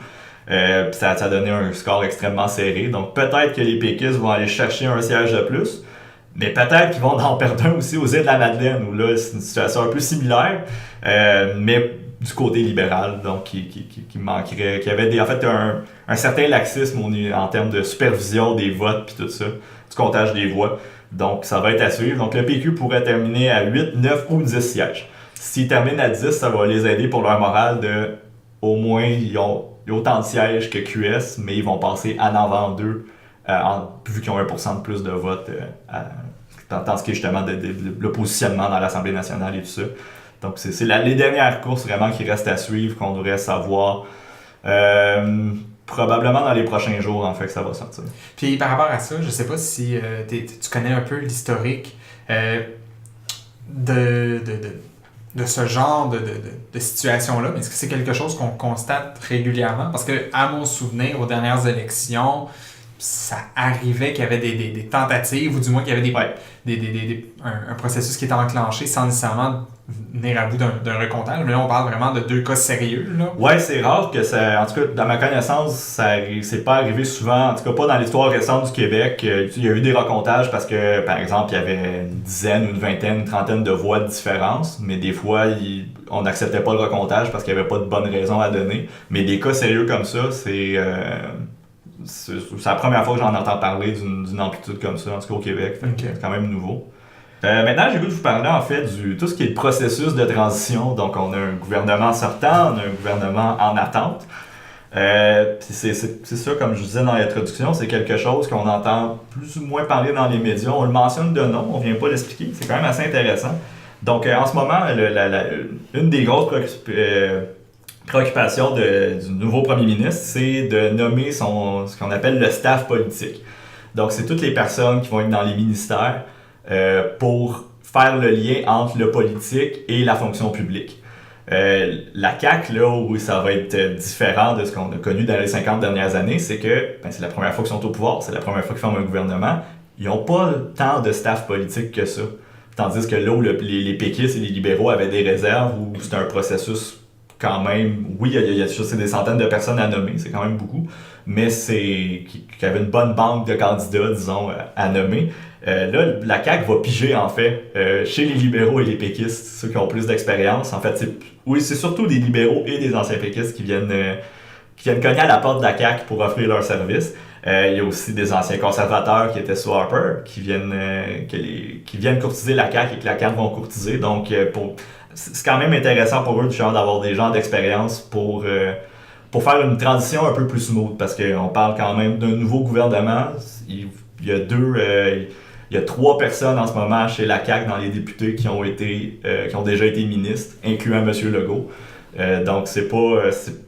[SPEAKER 3] Ça a donné un score extrêmement serré. Donc peut-être que les péquistes vont aller chercher un siège de plus. Mais peut-être qu'ils vont en perdre un aussi aux îles de la Madeleine, où là, c'est une situation un peu similaire, mais du côté libéral, donc qui manquerait, qui avait en fait un certain laxisme en termes de supervision des votes puis tout ça, du comptage des voix. Donc ça va être à suivre. Donc le PQ pourrait terminer à 8, 9 ou 10 sièges. S'ils terminent à 10, ça va les aider pour leur morale de au moins ils ont autant de sièges que QS, mais ils vont passer en avant d'eux vu qu'ils ont 1% de plus de votes dans ce qui est justement de le positionnement dans l'Assemblée nationale et tout ça. Donc c'est les dernières courses vraiment qui restent à suivre, qu'on devrait savoir probablement dans les prochains jours en fait que ça va sortir.
[SPEAKER 1] Puis par rapport à ça, je sais pas si tu connais un peu l'historique de de ce genre de situation-là? Est-ce que c'est quelque chose qu'on constate régulièrement? Parce que, à mon souvenir, aux dernières élections, ça arrivait qu'il y avait des tentatives, ou du moins qu'il y avait un processus qui était enclenché sans nécessairement venir à bout d'un recomptage. Mais là, on parle vraiment de 2 cas sérieux. Là.
[SPEAKER 3] Ouais, c'est rare que ça. En tout cas, dans ma connaissance, c'est pas arrivé souvent, en tout cas pas dans l'histoire récente du Québec. Il y a eu des recomptages parce que, par exemple, il y avait une dizaine, une vingtaine, une trentaine de voix de différence, mais des fois, on n'acceptait pas le recomptage parce qu'il n'y avait pas de bonne raison à donner. Mais des cas sérieux comme ça, c'est la première fois que j'en entends parler d'une amplitude comme ça, en tout cas au Québec.
[SPEAKER 1] Okay.
[SPEAKER 3] C'est quand même nouveau. Maintenant, j'ai voulu vous parler en fait tout ce qui est le processus de transition. Donc, on a un gouvernement sortant, on a un gouvernement en attente. C'est ça, comme je disais dans l'introduction, c'est quelque chose qu'on entend plus ou moins parler dans les médias. On le mentionne de nom, on vient pas l'expliquer. C'est quand même assez intéressant. Donc, en ce moment, une des grosses préoccupations du nouveau premier ministre, c'est de nommer ce qu'on appelle le staff politique. Donc, c'est toutes les personnes qui vont être dans les ministères pour faire le lien entre le politique et la fonction publique. La CAQ, là où ça va être différent de ce qu'on a connu dans les 50 dernières années, c'est que c'est la première fois qu'ils sont au pouvoir, c'est la première fois qu'ils forment un gouvernement. Ils n'ont pas tant de staff politique que ça. Tandis que là où les péquistes et les libéraux avaient des réserves, où c'était un processus quand même, oui, il y a des centaines de personnes à nommer, c'est quand même beaucoup, mais qu'il y avait une bonne banque de candidats, disons, à nommer. Là, la CAQ va piger, en fait, chez les libéraux et les péquistes, ceux qui ont plus d'expérience. En fait, c'est surtout des libéraux et des anciens péquistes qui viennent cogner à la porte de la CAQ pour offrir leurs services. Il y a aussi des anciens conservateurs qui étaient sous Harper, qui viennent courtiser la CAQ et que la CAQ vont courtiser. Donc, c'est quand même intéressant pour eux d'avoir des gens d'expérience pour faire une transition un peu plus smooth, parce qu'on parle quand même d'un nouveau gouvernement. Il y a 3 personnes en ce moment chez la CAQ dans les députés qui ont déjà été ministres, incluant M. Legault. Donc, il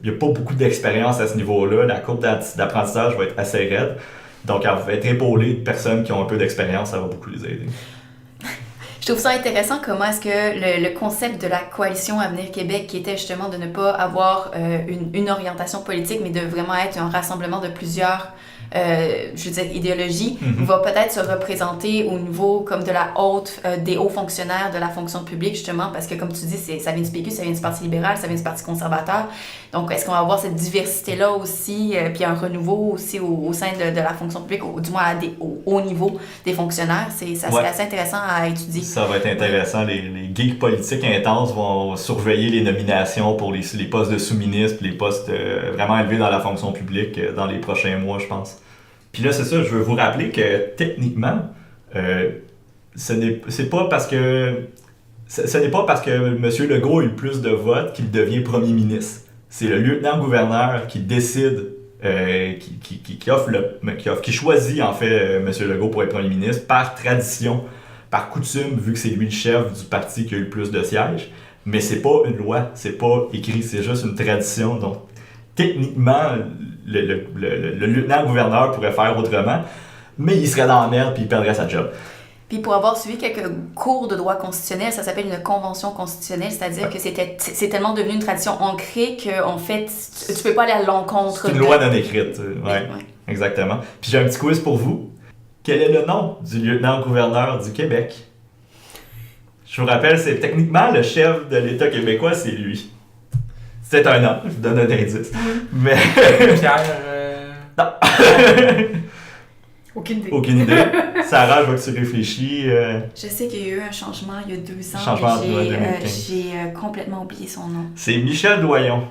[SPEAKER 3] n'y a pas beaucoup d'expérience à ce niveau-là. La courbe d'apprentissage va être assez raide. Donc, elle va être épaulée de personnes qui ont un peu d'expérience. Ça va beaucoup les aider.
[SPEAKER 4] Je trouve ça intéressant comment est-ce que le concept de la coalition Avenir Québec, qui était justement de ne pas avoir une orientation politique, mais de vraiment être un rassemblement de plusieurs idéologies, va peut-être se représenter au niveau comme de des hauts fonctionnaires de la fonction publique, justement, parce que comme tu dis, ça vient du PQ, ça vient du Parti libéral, ça vient du Parti conservateur. Donc, est-ce qu'on va avoir cette diversité-là aussi, puis un renouveau aussi au sein de la fonction publique, ou du moins au haut niveau des fonctionnaires? C'est assez intéressant à étudier.
[SPEAKER 3] Ça va être intéressant. Les geeks politiques intenses vont surveiller les nominations pour les postes de sous-ministres, les postes vraiment élevés dans la fonction publique dans les prochains mois, je pense. Puis là, c'est ça, je veux vous rappeler que techniquement, ce n'est pas parce que M. Legault a eu plus de votes qu'il devient premier ministre. C'est le lieutenant-gouverneur qui décide, qui choisit en fait M. Legault pour être premier ministre par tradition, par coutume, vu que c'est lui le chef du parti qui a eu le plus de sièges. Mais c'est pas une loi, c'est pas écrit, c'est juste une tradition. Donc, techniquement, le lieutenant-gouverneur pourrait faire autrement, mais il serait dans la merde puis il perdrait sa job.
[SPEAKER 4] Puis pour avoir suivi quelques cours de droit constitutionnel, ça s'appelle une convention constitutionnelle, c'est-à-dire que c'est tellement devenu une tradition ancrée qu'en fait, tu peux pas aller à l'encontre.
[SPEAKER 3] C'est une loi non écrite, ouais. Exactement. Puis j'ai un petit quiz pour vous. Quel est le nom du lieutenant-gouverneur du Québec? Je vous rappelle, c'est techniquement le chef de l'État québécois, c'est lui. C'est un homme, je vous donne un indice. Mais...
[SPEAKER 1] Pierre...
[SPEAKER 3] Non. Aucune idée. Sarah, je vois que tu réfléchis.
[SPEAKER 4] Je sais qu'il y a eu un changement il y a 2 ans.
[SPEAKER 3] Changement
[SPEAKER 4] mais j'ai complètement oublié son nom.
[SPEAKER 3] C'est Michel Doyon.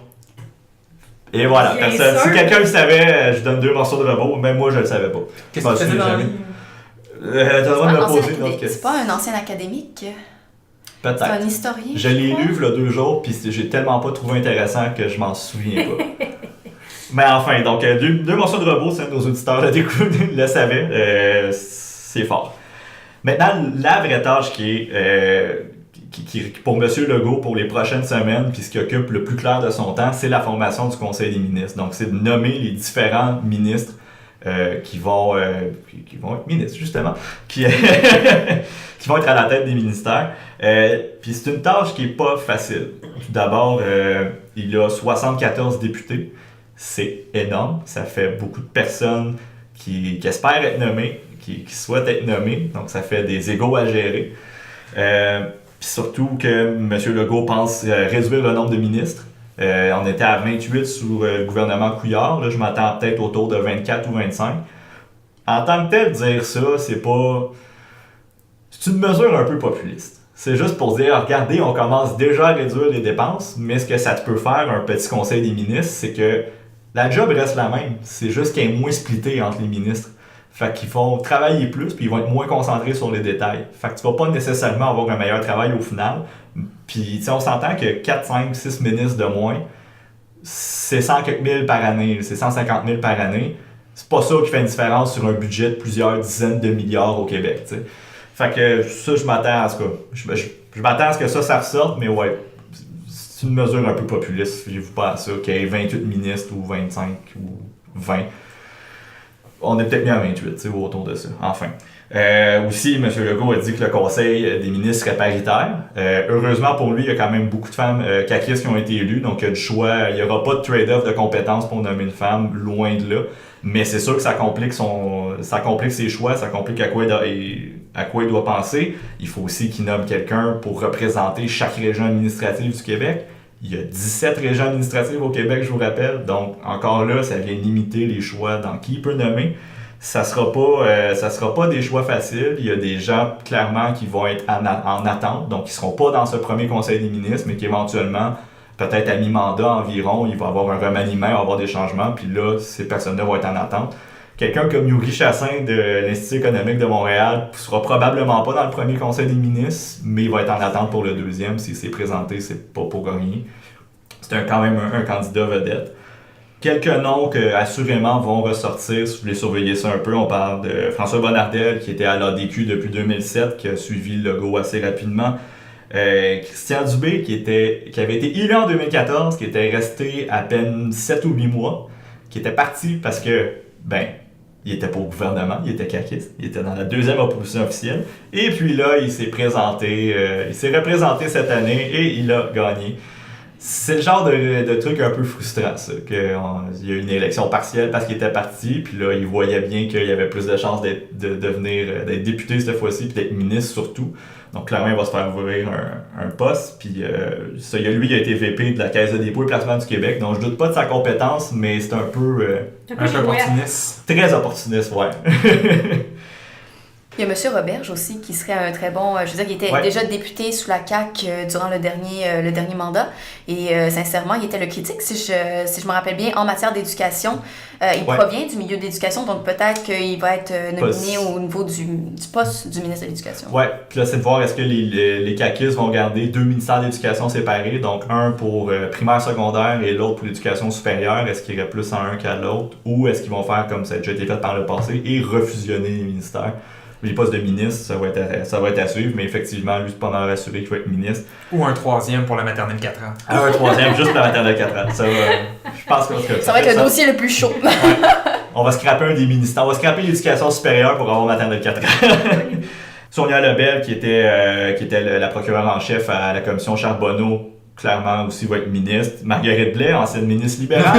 [SPEAKER 3] Et voilà,
[SPEAKER 2] Bien
[SPEAKER 3] si
[SPEAKER 2] sûr.
[SPEAKER 3] quelqu'un le savait, je donne 2 morceaux de robot. Même moi, je le savais pas.
[SPEAKER 1] Qu'est-ce que tu faisais dans la vie?
[SPEAKER 3] T'as le droit de me poser une autre
[SPEAKER 4] C'est
[SPEAKER 3] question.
[SPEAKER 4] pas un ancien académique. C'est
[SPEAKER 3] Peut-être.
[SPEAKER 4] un historien.
[SPEAKER 3] Je l'ai lu il y a 2 jours, puis j'ai tellement pas trouvé intéressant que je m'en souviens pas. Mais enfin, donc 2 morceaux de robot, c'est nos auditeurs le savaient. C'est fort. Maintenant, la vraie tâche qui pour M. Legault pour les prochaines semaines, puis ce qui occupe le plus clair de son temps, c'est la formation du Conseil des ministres. Donc, c'est de nommer les différents ministres qui vont être ministres, justement, qui vont être à la tête des ministères. Puis c'est une tâche qui n'est pas facile. Tout d'abord, il y a 74 députés. C'est énorme. Ça fait beaucoup de personnes qui espèrent être nommées, qui souhaitent être nommées. Donc, ça fait des égos à gérer. Puis surtout que M. Legault pense réduire le nombre de ministres. On était à 28 sous le gouvernement Couillard. Là, je m'attends peut-être autour de 24 ou 25. En tant que tel, dire ça, c'est une mesure un peu populiste. C'est juste pour dire, regardez, on commence déjà à réduire les dépenses, mais ce que ça te peut faire, un petit conseil des ministres, c'est que la job reste la même. C'est juste qu'elle est moins splittée entre les ministres. Fait qu'ils vont travailler plus, puis ils vont être moins concentrés sur les détails. Fait que tu vas pas nécessairement avoir un meilleur travail au final. Puis, on s'entend que 4, 5, 6 ministres de moins, c'est 100 quelques mille par année, c'est 150 000 par année. C'est pas ça qui fait une différence sur un budget de plusieurs dizaines de milliards au Québec, t'sais. Fait que ça, je m'attends à ce que je m'attends à ce que ça ressorte, mais ouais, c'est une mesure un peu populiste. Fiez-vous pas à ça, qu'il y ait 28 ministres ou 25 ou 20. On est peut-être mis à 28, ou autour de ça, enfin. Aussi, M. Legault a dit que le Conseil des ministres serait paritaire. Heureusement pour lui, il y a quand même beaucoup de femmes caquistes qui ont été élues, donc il y a du choix. Il n'y aura pas de trade-off de compétences pour nommer une femme, loin de là. Mais c'est sûr que ça complique ses choix, ça complique à quoi il doit penser. Il faut aussi qu'il nomme quelqu'un pour représenter chaque région administrative du Québec. Il y a 17 régions administratives au Québec, je vous rappelle. Donc, encore là, ça vient limiter les choix dans qui il peut nommer. Ça sera pas des choix faciles. Il y a des gens, clairement, qui vont être en attente. Donc, qui seront pas dans ce premier conseil des ministres, mais qui éventuellement, peut-être à mi-mandat environ, il va y avoir un remaniement, il va y avoir des changements. Puis là, ces personnes-là vont être en attente. Quelqu'un comme Yuri Chassin de l'Institut économique de Montréal ne sera probablement pas dans le premier conseil des ministres, mais il va être en attente pour le deuxième. S'il s'est présenté, c'est pas pour gagner. C'est quand même un candidat vedette. Quelques noms qui assurément vont ressortir, si vous voulez surveiller ça un peu. On parle de François Bonnardel, qui était à l'ADQ depuis 2007, qui a suivi le Legault assez rapidement. Christian Dubé, qui avait été élu en 2014, qui était resté à peine 7 ou 8 mois, qui était parti parce que, il était pas au gouvernement, il était caquiste, il était dans la deuxième opposition officielle. Et puis là, il s'est représenté cette année et il a gagné. C'est le genre de truc un peu frustrant, ça, qu'il y a eu une élection partielle parce qu'il était parti, puis là, il voyait bien qu'il y avait plus de chances d'être député cette fois-ci, puis d'être ministre surtout. Donc clairement, il va se faire ouvrir un poste, puis lui, il a été VP de la Caisse de dépôt et placement du Québec, donc je doute pas de sa compétence, mais c'est un peu
[SPEAKER 1] opportuniste.
[SPEAKER 3] Très opportuniste, ouais.
[SPEAKER 4] Il y a M. Roberge aussi qui serait un très bon... je veux dire, il était déjà député sous la CAQ durant le dernier mandat. Et sincèrement, il était le critique, si je me rappelle bien, en matière d'éducation. Il provient du milieu de l'éducation, donc peut-être qu'il va être nominé au niveau du poste du ministre de l'Éducation. Oui,
[SPEAKER 3] puis là, c'est de voir est-ce que les caquistes vont garder 2 ministères d'éducation séparés, donc un pour primaire, secondaire et l'autre pour l'éducation supérieure. Est-ce qu'il y aurait plus en un qu'à l'autre? Ou est-ce qu'ils vont faire comme ça a déjà été fait par le passé et refusionner les ministères? Les postes de ministre, ça va être à suivre, mais effectivement, lui, c'est pas mal rassuré qu'il va être ministre.
[SPEAKER 1] Ou un troisième pour la maternelle 4 ans.
[SPEAKER 3] Ah, un troisième, juste pour la maternelle 4 ans. Je pense que
[SPEAKER 4] ça va être le dossier le plus chaud.
[SPEAKER 3] Ouais. On va scraper un des ministères. On va scraper l'éducation supérieure pour avoir maternelle 4 ans. Sonia Lebel, qui était la procureure en chef à la commission Charbonneau, clairement aussi va être ministre. Marguerite Blais, ancienne ministre libérale,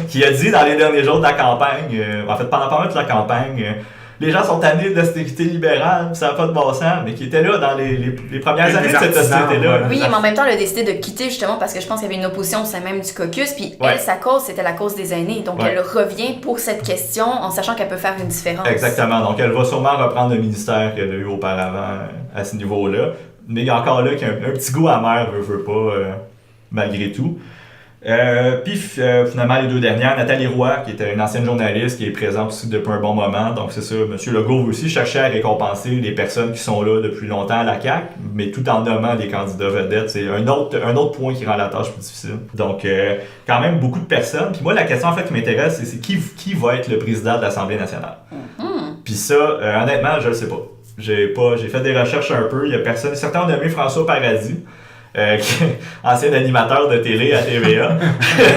[SPEAKER 3] qui a dit dans les derniers jours de la campagne, en fait pendant pas mal de la campagne, les gens sont tannés de l'austérité libérale, ça n'a pas de bon sens, mais qui était là dans les premières années de cette austérité-là.
[SPEAKER 4] Oui, mais en même temps, elle a décidé de quitter justement parce que je pense qu'il y avait une opposition au sein même du caucus, puis elle, sa cause, c'était la cause des aînés. Donc elle revient pour cette question en sachant qu'elle peut faire une différence. Exactement,
[SPEAKER 3] donc elle va sûrement reprendre le ministère qu'elle a eu auparavant à ce niveau-là. Mais il y a encore là qu'il y a un petit goût amer, veut pas, malgré tout. Puis finalement les 2 dernières, Nathalie Roy, qui était une ancienne journaliste qui est présente aussi depuis un bon moment, donc c'est ça, M. Legault veut aussi chercher à récompenser les personnes qui sont là depuis longtemps à la CAQ, mais tout en nommant des candidats vedettes. C'est un autre point qui rend la tâche plus difficile. Donc quand même beaucoup de personnes. Puis moi la question en fait qui m'intéresse, c'est qui va être le président de l'Assemblée nationale. Puis ça, honnêtement, je le sais pas. J'ai fait des recherches un peu, il y a personne. Certains ont nommé François Paradis. ancien animateur de télé à TVA.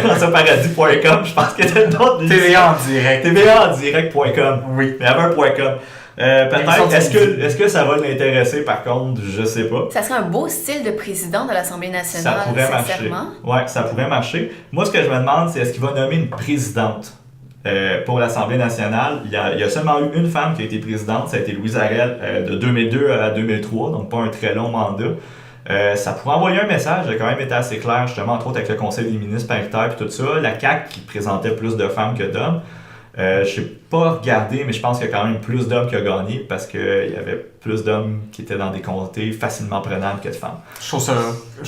[SPEAKER 3] Paradis.com, je pense que c'était le nom de
[SPEAKER 1] TVA en direct.
[SPEAKER 3] TVA en direct.com.
[SPEAKER 1] Oui.
[SPEAKER 3] Mais il y avait un .com. Peut-être, est-ce que ça va l'intéresser par contre, je sais pas.
[SPEAKER 4] Ça serait un beau style de président de l'Assemblée nationale,
[SPEAKER 3] Ça pourrait marcher.
[SPEAKER 4] sincèrement.
[SPEAKER 3] Ouais, ça pourrait marcher. Moi, ce que je me demande, c'est est-ce qu'il va nommer une présidente pour l'Assemblée nationale. Il y a seulement eu une femme qui a été présidente, ça a été Louise Arel de 2002 à 2003, donc pas un très long mandat. Ça pourrait envoyer un message, il a quand même été assez clair, justement, entre autres avec le Conseil des ministres paritaires et tout ça. La CAQ qui présentait plus de femmes que d'hommes. Je n'ai pas regardé, mais je pense qu'il y a quand même plus d'hommes qui ont gagné parce qu'il y avait plus d'hommes qui étaient dans des comtés facilement prenables que de femmes.
[SPEAKER 1] Je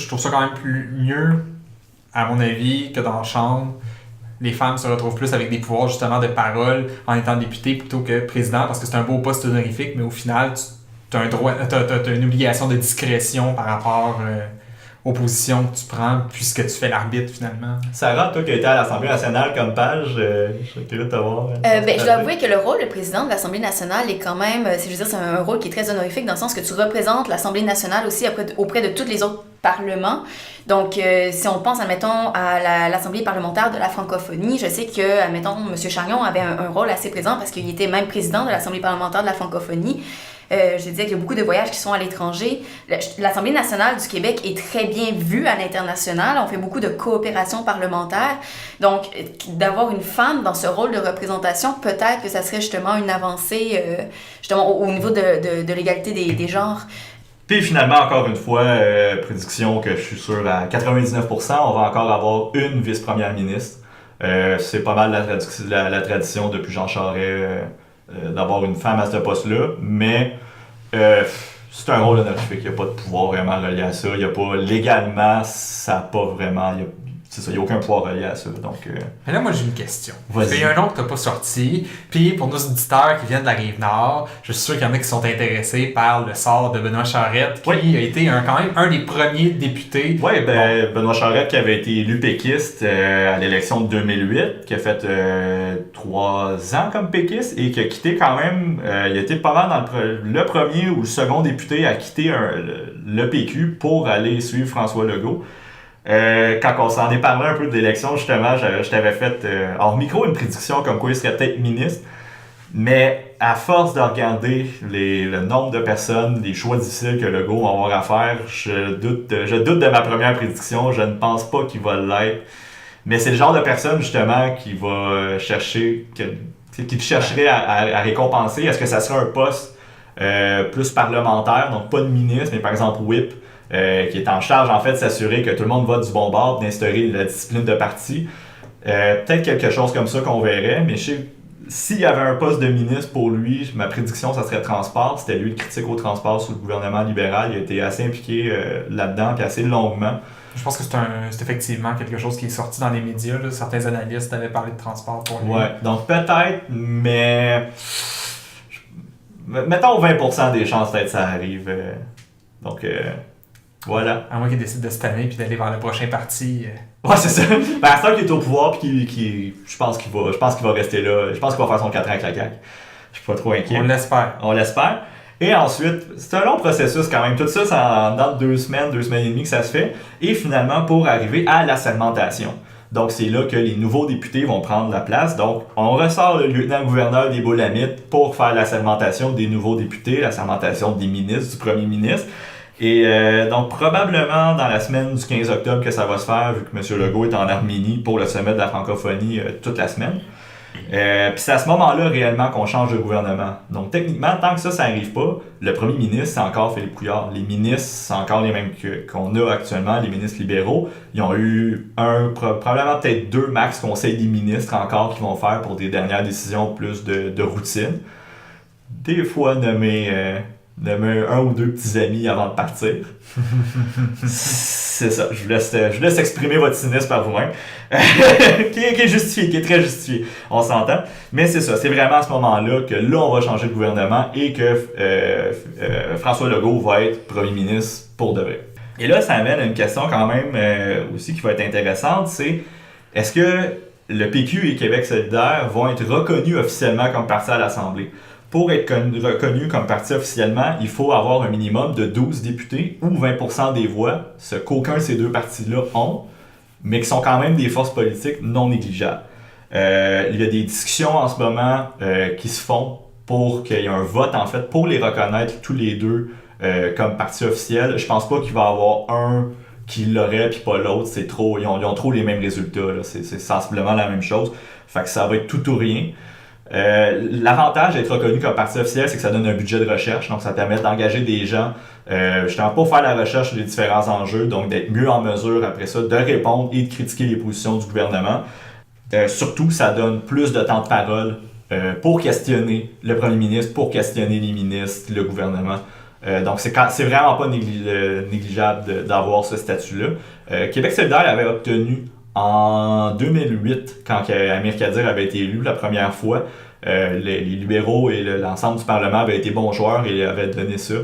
[SPEAKER 1] trouve ça quand même mieux, à mon avis, que dans la Chambre, les femmes se retrouvent plus avec des pouvoirs justement de parole en étant députées plutôt que président, parce que c'est un beau poste honorifique, mais au final, tu as une obligation de discrétion par rapport aux positions que tu prends puisque tu fais l'arbitre finalement.
[SPEAKER 3] Sarah, toi qui as été à l'Assemblée nationale comme page, je suis curieux de te voir.
[SPEAKER 4] Je dois avouer que le rôle de président de l'Assemblée nationale est quand même, c'est un rôle qui est très honorifique dans le sens que tu représentes l'Assemblée nationale aussi auprès de tous les autres parlements. Donc, si on pense, admettons, à l'Assemblée parlementaire de la francophonie, je sais que, admettons, M. Chagnon avait un rôle assez présent parce qu'il était même président de l'Assemblée parlementaire de la francophonie. Je disais qu'il y a beaucoup de voyages qui sont à l'étranger. L'Assemblée nationale du Québec est très bien vue à l'international. On fait beaucoup de coopération parlementaire. Donc, d'avoir une femme dans ce rôle de représentation, peut-être que ça serait justement une avancée justement au niveau de l'égalité des genres.
[SPEAKER 3] Puis finalement, encore une fois, prédiction que je suis sûr à 99%, on va encore avoir une vice-première ministre. C'est pas mal la tradition depuis Jean Charest d'avoir une femme à ce poste-là, mais c'est un rôle honorifique, il n'y a pas de pouvoir vraiment relié à ça, il n'y a pas, légalement, ça n'a pas vraiment, il n'y a aucun pouvoir relié à ça, donc...
[SPEAKER 1] Mais là, moi, j'ai une question.
[SPEAKER 3] Vas-y.
[SPEAKER 1] Parce qu'il y a un nom que tu n'as pas sorti, puis pour nos auditeurs qui viennent de la Rive-Nord, je suis sûr qu'il y en a qui sont intéressés par le sort de Benoît Charette, qui a été quand même un des premiers députés.
[SPEAKER 3] Oui, Benoît Charette qui avait été élu péquiste à l'élection de 2008, qui a fait 3 ans comme péquiste et qui a quitté quand même, il a été pas mal dans le premier ou le second député à quitter le PQ pour aller suivre François Legault. Quand on s'en est parlé un peu de l'élection, justement, je t'avais fait hors micro une prédiction comme quoi il serait peut-être ministre. Mais à force de regarder le nombre de personnes, les choix difficiles que Legault va avoir à faire, je doute de ma première prédiction. Je ne pense pas qu'il va l'être. Mais c'est le genre de personne, justement, qui va chercher, qui chercherait à récompenser. Est-ce que ça serait un poste plus parlementaire, donc pas de ministre, mais par exemple whip, qui est en charge en fait de s'assurer que tout le monde vote du bon bord, d'instaurer la discipline de parti. Peut-être quelque chose comme ça qu'on verrait, mais s'il y avait un poste de ministre pour lui, ma prédiction, ça serait transport. C'était lui le critique au transport sous le gouvernement libéral. Il a été assez impliqué là-dedans, puis assez longuement.
[SPEAKER 1] Je pense que c'est effectivement quelque chose qui est sorti dans les médias. Là. Certains analystes avaient parlé de transport pour lui.
[SPEAKER 3] Ouais, donc peut-être, mais... Mettons 20% des chances peut-être ça arrive. Donc... Voilà.
[SPEAKER 1] À moins qu'il décide de se tanner puis d'aller vers le prochain parti.
[SPEAKER 3] Ouais, c'est ça. À ce temps qu'il est au pouvoir puis je pense qu'il va rester là. Je pense qu'il va faire son 4 ans avec la CAQ. Je suis pas trop inquiet.
[SPEAKER 1] On l'espère.
[SPEAKER 3] Et ensuite, c'est un long processus quand même. Tout ça, c'est dans 2 semaines et demie que ça se fait. Et finalement, pour arriver à la segmentation. Donc, c'est là que les nouveaux députés vont prendre la place. Donc, on ressort le lieutenant-gouverneur des Boulamites pour faire la segmentation des nouveaux députés, la segmentation des ministres, du premier ministre. Et donc, probablement dans la semaine du 15 octobre que ça va se faire, vu que M. Legault est en Arménie pour le sommet de la francophonie toute la semaine. Puis c'est à ce moment-là réellement qu'on change de gouvernement. Donc, techniquement, tant que ça n'arrive pas, le premier ministre, c'est encore Philippe Couillard. Les ministres, c'est encore les mêmes qu'on a actuellement, les ministres libéraux. Ils ont eu probablement peut-être 2 max conseils des ministres encore qui vont faire pour des dernières décisions plus de routine. Des fois nommer 1 ou 2 petits amis avant de partir. C'est ça, je vous laisse exprimer votre cynisme par vous-même. qui est justifié, qui est très justifié. On s'entend. Mais c'est ça, c'est vraiment à ce moment-là que là, on va changer de gouvernement et que François Legault va être premier ministre pour de vrai. Et là, ça amène à une question quand même aussi qui va être intéressante, c'est est-ce que le PQ et Québec solidaire vont être reconnus officiellement comme parti à l'Assemblée? pour être reconnu comme parti officiellement, il faut avoir un minimum de 12 députés ou 20% des voix, ce qu'aucun de ces deux partis-là ont, mais qui sont quand même des forces politiques non négligeables. Il y a des discussions en ce moment qui se font pour qu'il y ait un vote, en fait, pour les reconnaître tous les deux comme parti officiel. Je pense pas qu'il va y avoir un qui l'aurait puis pas l'autre. C'est trop, ils ont trop les mêmes résultats. Là. C'est sensiblement la même chose. Fait que ça va être tout ou rien. L'avantage d'être reconnu comme parti officiel, c'est que ça donne un budget de recherche, donc ça permet d'engager des gens justement pour faire la recherche sur les différents enjeux, donc d'être mieux en mesure après ça de répondre et de critiquer les positions du gouvernement. Surtout, ça donne plus de temps de parole pour questionner le premier ministre, pour questionner les ministres, le gouvernement. Donc c'est vraiment pas négligeable d'avoir ce statut-là. Québec solidaire avait obtenu en 2008, quand Amir Kadir avait été élu la première fois, les libéraux et l'ensemble du Parlement avaient été bons joueurs et avaient donné ça.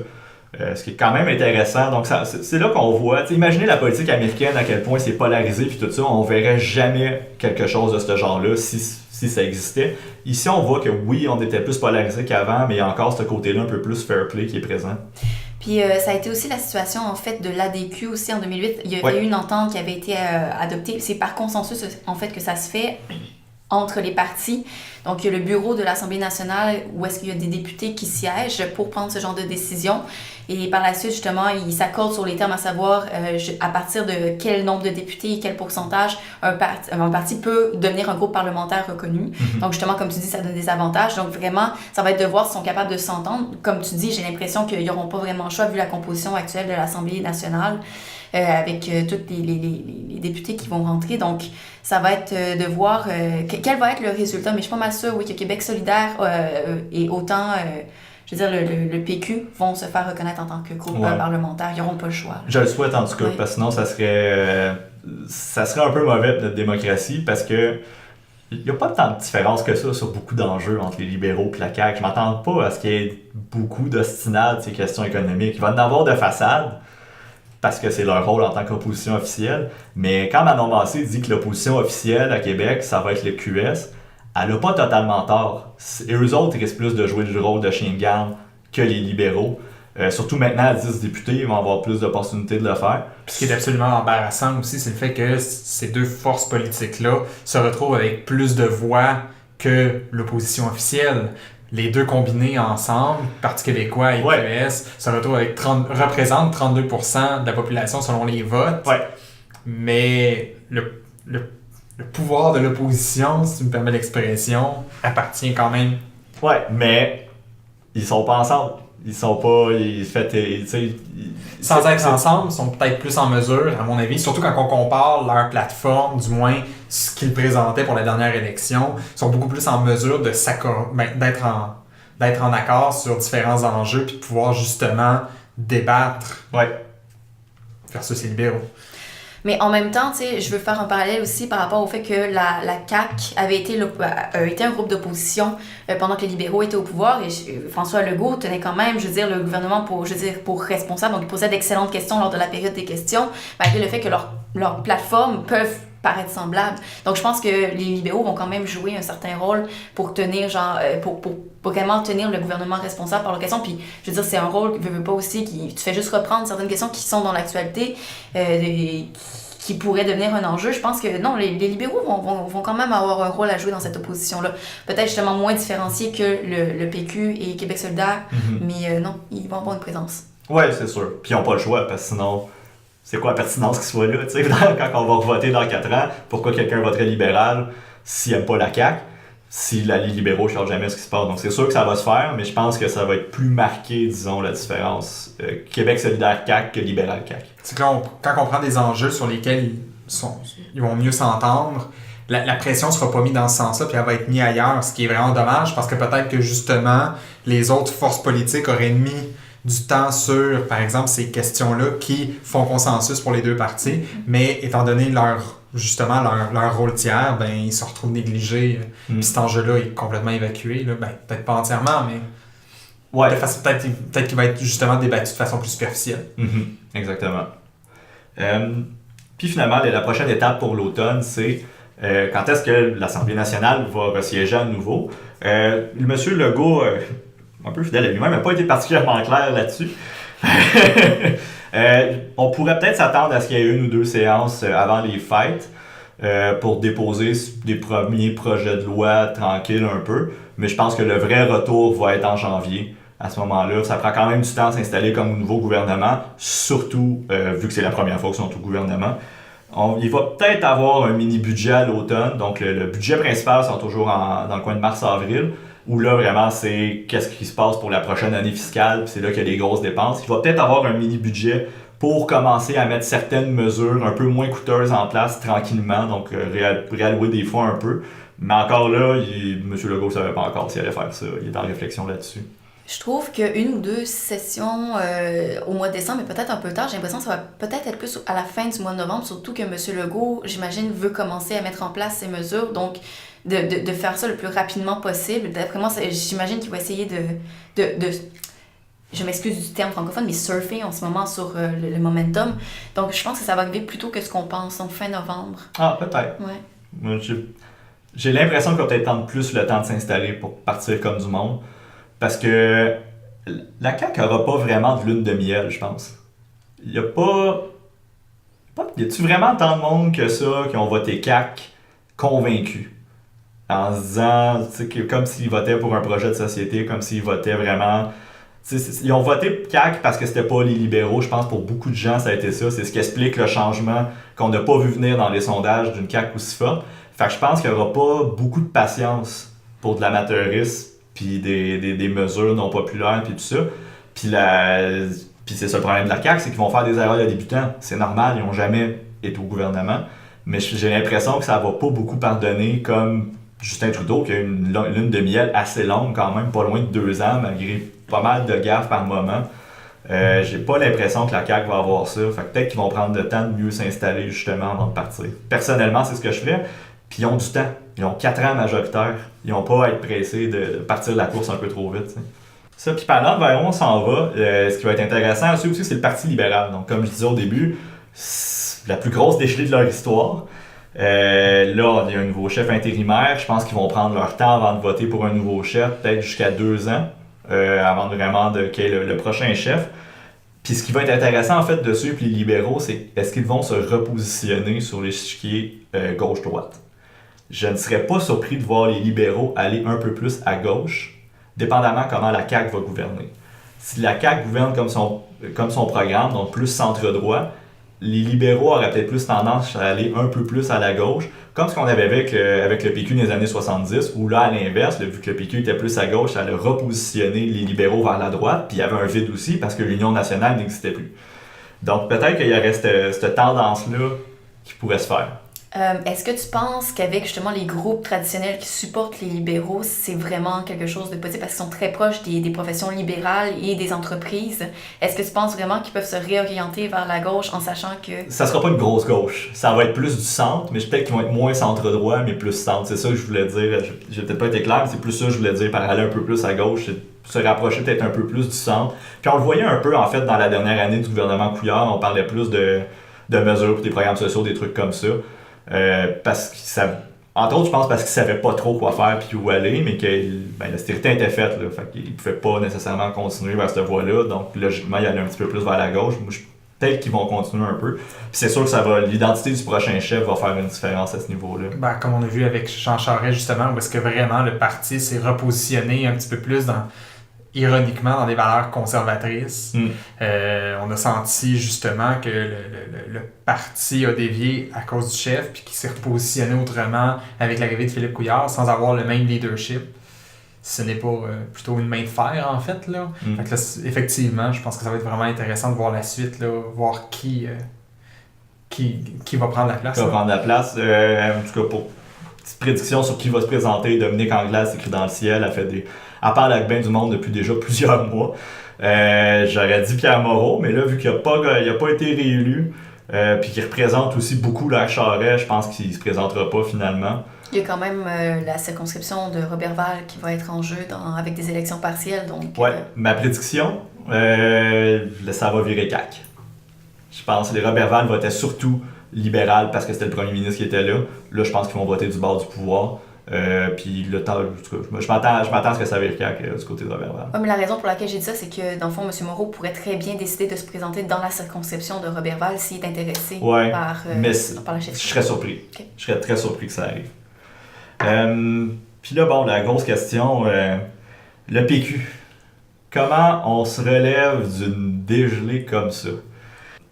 [SPEAKER 3] Ce qui est quand même intéressant. Donc c'est là qu'on voit, imaginez la politique américaine, à quel point c'est polarisé puis tout ça, on verrait jamais quelque chose de ce genre-là si ça existait. Ici, on voit que oui, on était plus polarisé qu'avant, mais il y a encore ce côté-là un peu plus fair play qui est présent.
[SPEAKER 4] Puis ça a été aussi la situation en fait de l'ADQ aussi en 2008. Il y avait eu une entente qui avait été adoptée. C'est par consensus en fait que ça se fait entre les partis. Donc il y a le bureau de l'Assemblée nationale où est-ce qu'il y a des députés qui siègent pour prendre ce genre de décision. Et par la suite, justement, ils s'accordent sur les termes, à savoir à partir de quel nombre de députés et quel pourcentage un parti peut devenir un groupe parlementaire reconnu. Mm-hmm. Donc justement, comme tu dis, ça donne des avantages. Donc vraiment, ça va être de voir s'ils sont capables de s'entendre. Comme tu dis, j'ai l'impression qu'ils n'auront pas vraiment le choix vu la composition actuelle de l'Assemblée nationale avec tous les députés qui vont rentrer. Donc ça va être de voir quel va être le résultat. Mais je suis pas mal sûre, oui, que Québec solidaire et autant... je veux dire, le PQ vont se faire reconnaître en tant que groupe parlementaire. Ils n'auront pas le choix.
[SPEAKER 3] Je le souhaite en tout cas, parce que sinon ça serait un peu mauvais pour notre démocratie, parce que il n'y a pas tant de différence que ça sur beaucoup d'enjeux entre les libéraux et la CAQ. Je ne m'attends pas à ce qu'il y ait beaucoup d'ostinades ces questions économiques. Il va y en avoir de façade, parce que c'est leur rôle en tant qu'opposition officielle. Mais quand Manon Massé dit que l'opposition officielle à Québec, ça va être le QS, elle n'a pas totalement tort. Et eux autres, ils risquent plus de jouer le rôle de chien de garde que les libéraux. Surtout maintenant, à 10 députés, ils vont avoir plus d'opportunités de le faire.
[SPEAKER 1] Puis ce qui est absolument embarrassant aussi, c'est le fait que ces deux forces politiques-là se retrouvent avec plus de voix que l'opposition officielle. Les deux combinés ensemble, Parti québécois et QS, se retrouvent avec représentent 32% de la population selon les votes.
[SPEAKER 3] Ouais.
[SPEAKER 1] Mais le pouvoir de l'opposition, si tu me permets l'expression, appartient quand même.
[SPEAKER 3] Ouais, mais ils sont pas ensemble. Ils sont pas...
[SPEAKER 1] Sans être ensemble, ils sont peut-être plus en mesure, à mon avis, surtout quand on compare leur plateforme, du moins ce qu'ils présentaient pour la dernière élection, ils sont beaucoup plus en mesure de d'être en accord sur différents enjeux puis de pouvoir justement débattre versus les libéraux.
[SPEAKER 4] Mais en même temps, tu sais, je veux faire un parallèle aussi par rapport au fait que la CAQ avait été un groupe d'opposition pendant que les libéraux étaient au pouvoir et François Legault tenait quand même, je veux dire, le gouvernement pour responsable. Donc, il posait d'excellentes questions lors de la période des questions, malgré le fait que leurs plateformes peuvent paraître semblables. Donc, je pense que les libéraux vont quand même jouer un certain rôle pour tenir, pour vraiment tenir le gouvernement responsable par leurs questions. Puis, je veux dire, c'est un rôle, je veux pas aussi, tu fais juste reprendre certaines questions qui sont dans l'actualité, qui pourraient devenir un enjeu. Je pense que non, les libéraux vont quand même avoir un rôle à jouer dans cette opposition-là. Peut-être justement moins différencié que le PQ et Québec solidaire, mais non, ils vont avoir une présence.
[SPEAKER 3] Oui, c'est sûr. Puis ils n'ont pas le choix, parce que sinon... C'est quoi la pertinence qu'ils soient là, tu sais, quand on va voter dans 4 ans, pourquoi quelqu'un voterait libéral s'il n'aime pas la CAQ, si les libéraux ne changent jamais ce qui se passe. Donc c'est sûr que ça va se faire, mais je pense que ça va être plus marqué, disons, la différence Québec solidaire CAQ que libéral CAQ.
[SPEAKER 1] C'est que quand on prend des enjeux sur lesquels ils vont mieux s'entendre, la pression ne sera pas mise dans ce sens-là, puis elle va être mise ailleurs, ce qui est vraiment dommage, parce que peut-être que justement, les autres forces politiques auraient mis du temps sur, par exemple, ces questions-là qui font consensus pour les deux partis, mais étant donné leur rôle tiers, ben, ils se retrouvent négligés. Puis cet enjeu-là est complètement évacué. Là. Ben, peut-être pas entièrement, mais peut-être qu'il va être justement débattu de façon plus superficielle.
[SPEAKER 3] Exactement. Puis finalement, la prochaine étape pour l'automne, c'est quand est-ce que l'Assemblée nationale va resiéger à nouveau. Monsieur Legault... un peu fidèle à lui-même, n'a pas été particulièrement clair là-dessus. On pourrait peut-être s'attendre à ce qu'il y ait 1 ou 2 séances avant les fêtes pour déposer des premiers projets de loi tranquilles un peu. Mais je pense que le vrai retour va être en janvier. À ce moment-là, ça prend quand même du temps à s'installer comme nouveau gouvernement, surtout vu que c'est la première fois qu'ils sont au gouvernement. Il va peut-être avoir un mini-budget à l'automne. Donc, le budget principal sera toujours dans le coin de mars-avril, où là, vraiment, c'est qu'est-ce qui se passe pour la prochaine année fiscale, puis c'est là qu'il y a les grosses dépenses. Il va peut-être avoir un mini-budget pour commencer à mettre certaines mesures un peu moins coûteuses en place tranquillement, donc réallouer des fonds un peu. Mais encore là, M. Legault ne savait pas encore s'il allait faire ça. Il est en réflexion là-dessus.
[SPEAKER 4] Je trouve qu'une ou 2 sessions au mois de décembre, mais peut-être un peu tard, j'ai l'impression que ça va peut-être être plus à la fin du mois de novembre, surtout que M. Legault, j'imagine, veut commencer à mettre en place ces mesures, donc de faire ça le plus rapidement possible. D'après moi, j'imagine qu'il va essayer de je m'excuse du terme francophone, mais surfer en ce moment sur le momentum. Donc je pense que ça va arriver plus tôt que ce qu'on pense, en fin novembre.
[SPEAKER 3] Ah, peut-être.
[SPEAKER 4] Ouais.
[SPEAKER 3] Moi, j'ai l'impression qu'il va peut-être prendre plus le temps de s'installer pour partir comme du monde. Parce que la CAQ n'aura pas vraiment de lune de miel, je pense. Il y a pas... Y a-tu vraiment tant de monde que ça qui ont voté CAQ convaincus? En se disant, comme s'ils votaient pour un projet de société, comme s'ils votaient vraiment... Ils ont voté CAQ parce que c'était pas les libéraux. Je pense pour beaucoup de gens, ça a été ça. C'est ce qui explique le changement qu'on n'a pas vu venir dans les sondages d'une CAQ aussi forte. Fait que je pense qu'il n'y aura pas beaucoup de patience pour de l'amateurisme puis des mesures non populaires, puis tout ça. Puis c'est ça le problème de la CAQ, c'est qu'ils vont faire des erreurs de débutants. C'est normal, ils n'ont jamais été au gouvernement. Mais j'ai l'impression que ça va pas beaucoup pardonner, comme Justin Trudeau, qui a une lune de miel assez longue quand même, pas loin de 2 ans, malgré pas mal de gaffes par moment. J'ai pas l'impression que la CAQ va avoir ça. Fait que peut-être qu'ils vont prendre le temps de mieux s'installer justement avant de partir. Personnellement, c'est ce que je ferais. Puis ils ont du temps. Ils ont 4 ans majoritaires. Ils n'ont pas à être pressés de partir de la course un peu trop vite. T'sais. Ça, puis parlant de vers où on s'en va, ce qui va être intéressant aussi, c'est le Parti libéral. Donc, comme je disais au début, c'est la plus grosse déchirure de leur histoire. Là, il y a un nouveau chef intérimaire. Je pense qu'ils vont prendre leur temps avant de voter pour un nouveau chef, peut-être jusqu'à 2 ans, avant vraiment qu'il y ait le prochain chef. Puis ce qui va être intéressant en fait de suivre les libéraux, c'est est-ce qu'ils vont se repositionner sur l'échiquier gauche-droite. Je ne serais pas surpris de voir les libéraux aller un peu plus à gauche, dépendamment comment la CAQ va gouverner. Si la CAQ gouverne comme son programme, donc plus centre-droit, les libéraux auraient peut-être plus tendance à aller un peu plus à la gauche, comme ce qu'on avait avec le PQ dans les années 70, où là, à l'inverse, vu que le PQ était plus à gauche, ça allait repositionner les libéraux vers la droite, puis il y avait un vide aussi, parce que l'Union nationale n'existait plus. Donc peut-être qu'il y aurait cette tendance-là qui pourrait se faire.
[SPEAKER 4] Est-ce que tu penses qu'avec justement les groupes traditionnels qui supportent les libéraux, c'est vraiment quelque chose de possible parce qu'ils sont très proches des professions libérales et des entreprises? Est-ce que tu penses vraiment qu'ils peuvent se réorienter vers la gauche en sachant que... Ça
[SPEAKER 3] sera pas une grosse gauche. Ça va être plus du centre, mais peut-être qu'ils vont être moins centre-droit, mais plus centre. C'est ça que je voulais dire. J'ai peut-être pas été clair, mais c'est plus ça que je voulais dire par aller un peu plus à gauche. C'est se rapprocher peut-être un peu plus du centre. Puis on le voyait un peu en fait dans la dernière année du gouvernement Couillard. On parlait plus de mesures pour des programmes sociaux, des trucs comme ça. Parce que entre autres, je pense parce qu'ils savaient pas trop quoi faire puis où aller, mais que la stérilité était faite. Là, fait qu'ils pouvaient pas nécessairement continuer vers cette voie-là. Donc, logiquement, ils allaient un petit peu plus vers la gauche. Peut-être qu'ils vont continuer un peu. Puis c'est sûr que l'identité du prochain chef va faire une différence à ce niveau-là.
[SPEAKER 1] Ben, comme on a vu avec Jean Charest, justement, où est-ce que vraiment le parti s'est repositionné un petit peu plus ironiquement dans des valeurs conservatrices. On a senti justement que le parti a dévié à cause du chef puis qu'il s'est repositionné autrement avec l'arrivée de Philippe Couillard sans avoir le même leadership. Ce n'est pas plutôt une main de fer en fait. Là. Fait que là, effectivement, je pense que ça va être vraiment intéressant de voir la suite, là, voir qui va prendre la place.
[SPEAKER 3] Qui va prendre la place. En tout cas, pour petite prédiction sur qui va se présenter, Dominique Anglade, c'est écrit dans le ciel, elle parle avec bien du monde depuis déjà plusieurs mois. J'aurais dit Pierre Moreau, mais là, vu qu'il n'a pas été réélu, puis qu'il représente aussi beaucoup la Charest, je pense qu'il ne se présentera pas finalement.
[SPEAKER 4] Il y a quand même la circonscription de Roberval qui va être en jeu avec des élections partielles. Donc,
[SPEAKER 3] ouais, ma prédiction, ça va virer CAQ. Je pense que les Roberval votaient surtout libéral parce que c'était le premier ministre qui était là. Là, je pense qu'ils vont voter du bord du pouvoir. Puis le temps, je m'attends à ce que ça vire du côté de Robertval.
[SPEAKER 4] Oui, mais la raison pour laquelle j'ai dit ça, c'est que dans le fond, M. Moreau pourrait très bien décider de se présenter dans la circonscription de Robertval s'il est intéressé par la chefferie.
[SPEAKER 3] Je serais surpris.
[SPEAKER 4] Okay.
[SPEAKER 3] Je serais très surpris que ça arrive. Puis là, la grosse question, le PQ. Comment on se relève d'une dégelée comme ça?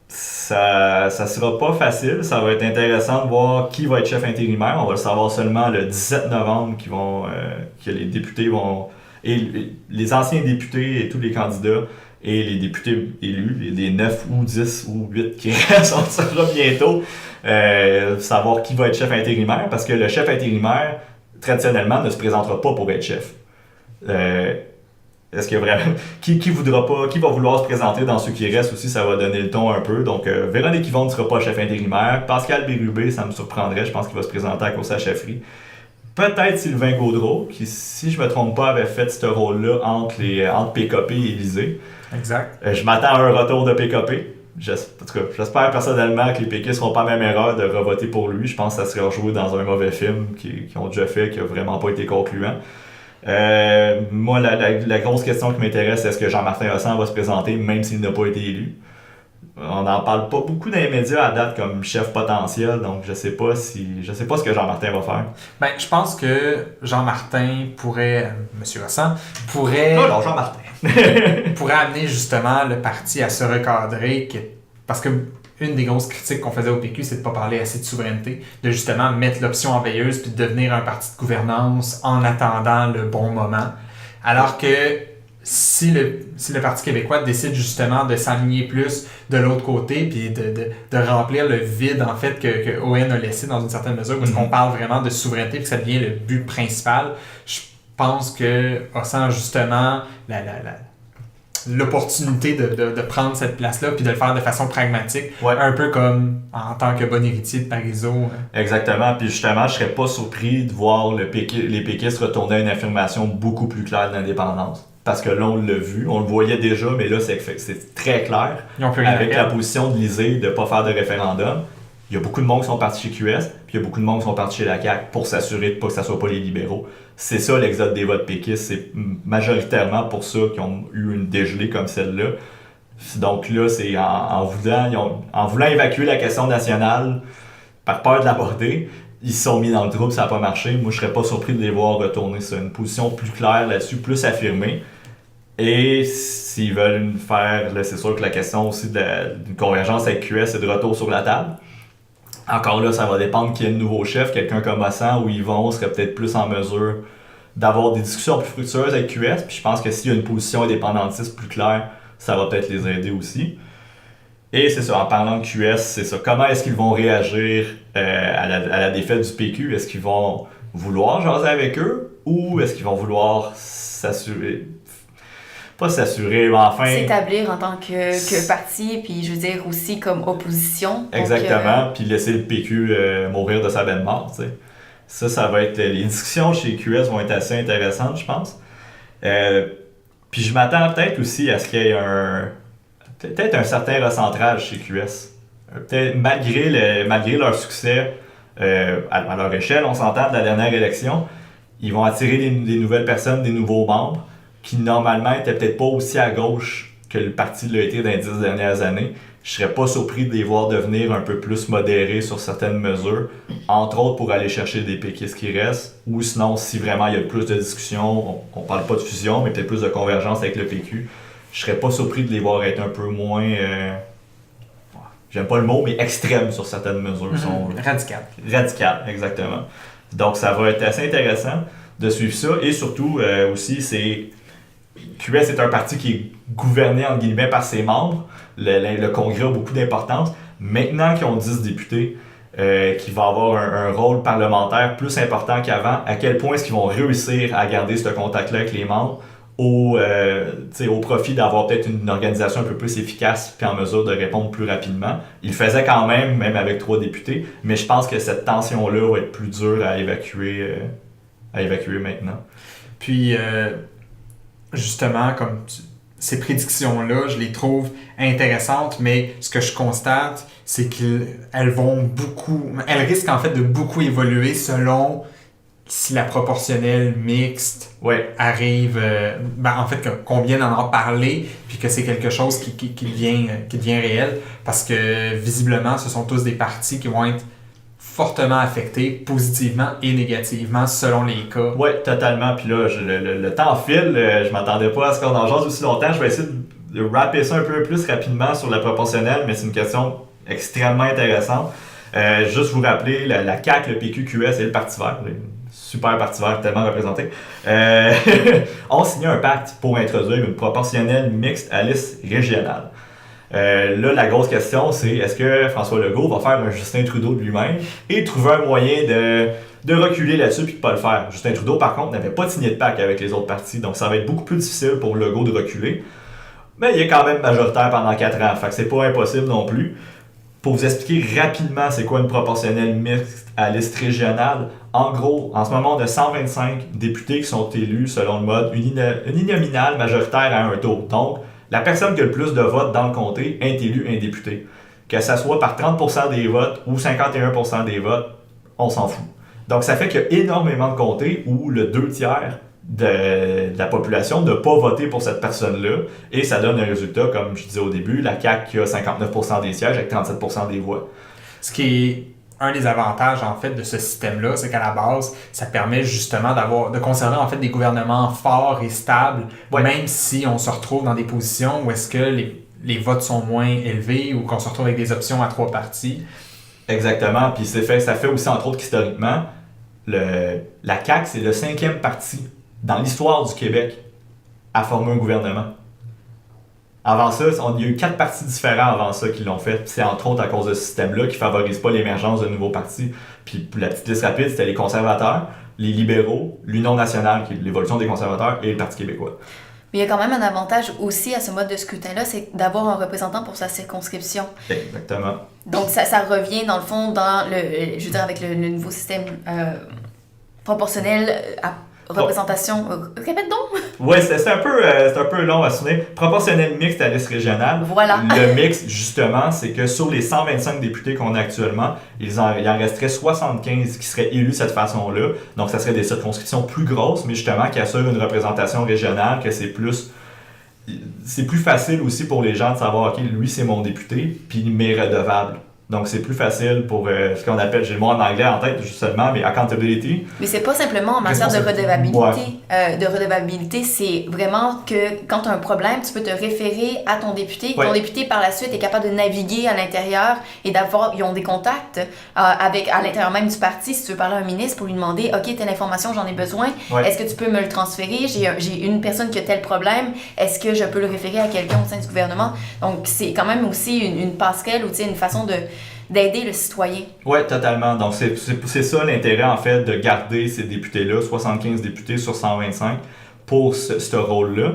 [SPEAKER 3] Ça sera pas facile. Ça va être intéressant de voir qui va être chef intérimaire. On va le savoir seulement le 17 novembre que les députés vont... Et les anciens députés et tous les candidats et les députés élus, les 9 ou 10 ou 8 qui restent, on saura bientôt savoir qui va être chef intérimaire, parce que le chef intérimaire, traditionnellement, ne se présentera pas pour être chef. Est-ce que vraiment... Qui va vouloir se présenter dans ceux qui restent aussi, ça va donner le ton un peu. Donc, Véronique Yvon ne sera pas chef intérimaire. Pascal Bérubé, ça me surprendrait, je pense qu'il va se présenter à cause de sa chefferie. Peut-être Sylvain Gaudreau, qui, si je ne me trompe pas, avait fait ce rôle-là entre PKP et Élysée.
[SPEAKER 1] Exact.
[SPEAKER 3] Je m'attends à un retour de PKP. En tout cas, j'espère personnellement que les péquistes ne seront pas la même erreur de revoter pour lui. Je pense que ça serait rejoué dans un mauvais film qu'ils ont déjà fait, qui n'a vraiment pas été concluant. Moi, la grosse question qui m'intéresse, est-ce que Jean-Martin Hossan va se présenter même s'il n'a pas été élu? On n'en parle pas beaucoup dans les médias à date comme chef potentiel, donc je sais pas ce que Jean-Martin va faire.
[SPEAKER 1] Ben, je pense que Jean-Martin pourrait, M. Hossan, pourrait amener justement le parti à se recadrer, parce que une des grosses critiques qu'on faisait au PQ, c'est de ne pas parler assez de souveraineté, de justement mettre l'option en veilleuse puis de devenir un parti de gouvernance en attendant le bon moment. Alors que si le Parti québécois décide justement de s'aligner plus de l'autre côté puis de remplir le vide en fait que ON a laissé dans une certaine mesure, parce qu'on parle vraiment de souveraineté puis que ça devient le but principal, je pense que Hossan justement l'opportunité de prendre cette place-là puis de le faire de façon pragmatique, un peu comme en tant que bon héritier de Parizeau.
[SPEAKER 3] Exactement, puis justement, je serais pas surpris de voir les péquistes retourner à une affirmation beaucoup plus claire d'indépendance. Parce que là, on l'a vu, on le voyait déjà, mais là, c'est très clair. Avec la position de l'Élysée de ne pas faire de référendum, il y a beaucoup de monde qui sont partis chez QS, puis il y a beaucoup de monde qui sont partis chez la CAQ pour s'assurer de pas que ça soit pas les libéraux. C'est ça l'exode des votes péquistes, c'est majoritairement pour ça qu'ils ont eu une dégelée comme celle-là. Donc là, c'est en voulant évacuer la question nationale par peur de l'aborder, ils se sont mis dans le trouble, ça n'a pas marché. Moi, je serais pas surpris de les voir retourner sur une position plus claire là-dessus, plus affirmée. Et s'ils veulent faire, là, c'est sûr que la question aussi d'une convergence avec QS est de retour sur la table. Encore là, ça va dépendre qui est le nouveau chef. Quelqu'un comme Hossan ou Yvon serait peut-être plus en mesure d'avoir des discussions plus fructueuses avec QS. Puis je pense que s'il y a une position indépendantiste plus claire, ça va peut-être les aider aussi. Et c'est ça, en parlant de QS, c'est ça. Comment est-ce qu'ils vont réagir à la défaite du PQ? Est-ce qu'ils vont vouloir jaser avec eux ou est-ce qu'ils vont vouloir s'assurer... Pas s'assurer, mais enfin...
[SPEAKER 4] S'établir en tant que parti, puis je veux dire aussi comme opposition.
[SPEAKER 3] Exactement, puis laisser le PQ mourir de sa belle mort, tu sais. Ça va être... Les discussions chez QS vont être assez intéressantes, je pense. Puis je m'attends peut-être aussi à ce qu'il y ait peut-être un certain recentrage chez QS. Peut-être malgré leur succès à leur échelle, on s'entend de la dernière élection, ils vont attirer des nouvelles personnes, des nouveaux membres, qui normalement n'étaient peut-être pas aussi à gauche que le parti l'a été dans les 10 dernières années. Je serais pas surpris de les voir devenir un peu plus modérés sur certaines mesures, entre autres pour aller chercher des péquistes qui restent, ou sinon, si vraiment il y a plus de discussions, on parle pas de fusion, mais peut-être plus de convergence avec le PQ, je serais pas surpris de les voir être un peu moins... j'aime pas le mot, mais extrêmes sur certaines mesures. Radical, exactement. Donc ça va être assez intéressant de suivre ça, et surtout aussi, QS est un parti qui est gouverné entre guillemets par ses membres. Le Congrès a beaucoup d'importance. Maintenant qu'ils ont 10 députés, qui va avoir un rôle parlementaire plus important qu'avant, à quel point est-ce qu'ils vont réussir à garder ce contact-là avec les membres au profit d'avoir peut-être une organisation un peu plus efficace et en mesure de répondre plus rapidement. Ils le faisaient quand même avec 3 députés, mais je pense que cette tension-là va être plus dure à évacuer maintenant.
[SPEAKER 1] Puis, justement, ces prédictions-là, je les trouve intéressantes, mais ce que je constate, c'est qu'elles risquent en fait de beaucoup évoluer selon si la proportionnelle mixte
[SPEAKER 3] Ouais.
[SPEAKER 1] arrive, en fait, qu'on vienne en parler, puis que c'est quelque chose qui devient réel, parce que visiblement, ce sont tous des partis qui vont être fortement affectés, positivement et négativement, selon les cas.
[SPEAKER 3] Ouais, totalement. Puis là, le temps file, je m'attendais pas à ce qu'on en jase aussi longtemps. Je vais essayer de rapper ça un peu plus rapidement sur la proportionnelle, mais c'est une question extrêmement intéressante. Juste vous rappeler, la CAQ, le PQ, QS et le Parti vert, super Parti vert, tellement représenté, ont signé un pacte pour introduire une proportionnelle mixte à liste régionale. Là, la grosse question, c'est est-ce que François Legault va faire un Justin Trudeau de lui-même et trouver un moyen de reculer là-dessus puis de pas le faire. Justin Trudeau, par contre, n'avait pas signé de pacte avec les autres partis, donc ça va être beaucoup plus difficile pour Legault de reculer. Mais il est quand même majoritaire pendant 4 ans, fait que c'est pas impossible non plus. Pour vous expliquer rapidement c'est quoi une proportionnelle mixte à liste régionale, en gros, en ce moment, on a 125 députés qui sont élus selon le mode uninominal majoritaire à un tour. Donc, la personne qui a le plus de votes dans le comté est élue un député. Que ça soit par 30% des votes ou 51% des votes, on s'en fout. Donc, ça fait qu'il y a énormément de comtés où le 2/3 de la population n'a pas voté pour cette personne-là. Et ça donne un résultat, comme je disais au début, la CAQ qui a 59% des sièges avec 37% des voix.
[SPEAKER 1] Ce qui est un des avantages, en fait, de ce système-là, c'est qu'à la base, ça permet justement de conserver, en fait, des gouvernements forts et stables,
[SPEAKER 3] ouais.
[SPEAKER 1] Même si on se retrouve dans des positions où est-ce que les votes sont moins élevés ou qu'on se retrouve avec des options à 3 partis.
[SPEAKER 3] Exactement. Puis ça fait aussi, entre autres, qu'historiquement, la CAQ, c'est le 5e parti dans l'histoire du Québec à former un gouvernement. Avant ça, il y a eu 4 partis différents avant ça qui l'ont fait. Puis c'est entre autres à cause de ce système-là qui ne favorise pas l'émergence de nouveaux partis. Puis pour la petite liste rapide, c'était les conservateurs, les libéraux, l'Union nationale, qui est l'évolution des conservateurs, et le Parti québécois.
[SPEAKER 4] Mais il y a quand même un avantage aussi à ce mode de scrutin-là, c'est d'avoir un représentant pour sa circonscription.
[SPEAKER 3] Exactement.
[SPEAKER 4] Donc ça revient dans le fond dans avec le nouveau système proportionnel à représentation. Répète donc!
[SPEAKER 3] Oui, c'est un peu long à souvenir. Proportionnel mixte à liste régionale.
[SPEAKER 4] Voilà.
[SPEAKER 3] Le mix, justement, c'est que sur les 125 députés qu'on a actuellement, il en resterait 75 qui seraient élus de cette façon-là. Donc, ça serait des circonscriptions plus grosses, mais justement qui assurent une représentation régionale, que c'est plus facile aussi pour les gens de savoir, OK, lui, c'est mon député, puis il m'est redevable. Donc, c'est plus facile pour ce qu'on appelle, j'ai le mot en anglais en tête justement, mais accountability.
[SPEAKER 4] Mais c'est pas simplement en matière de redevabilité. Ouais. C'est vraiment que quand tu as un problème, tu peux te référer à ton député.
[SPEAKER 3] Ouais.
[SPEAKER 4] Ton député, par la suite, est capable de naviguer à l'intérieur et ils ont des contacts à l'intérieur même du parti. Si tu veux parler à un ministre pour lui demander, OK, telle information, j'en ai besoin. Ouais. Est-ce que tu peux me le transférer? J'ai une personne qui a tel problème. Est-ce que je peux le référer à quelqu'un au sein du gouvernement? Donc, c'est quand même aussi une passerelle ou une façon d'aider le citoyen.
[SPEAKER 3] Oui, totalement. Donc, c'est ça l'intérêt, en fait, de garder ces députés-là, 75 députés sur 125, pour ce rôle-là.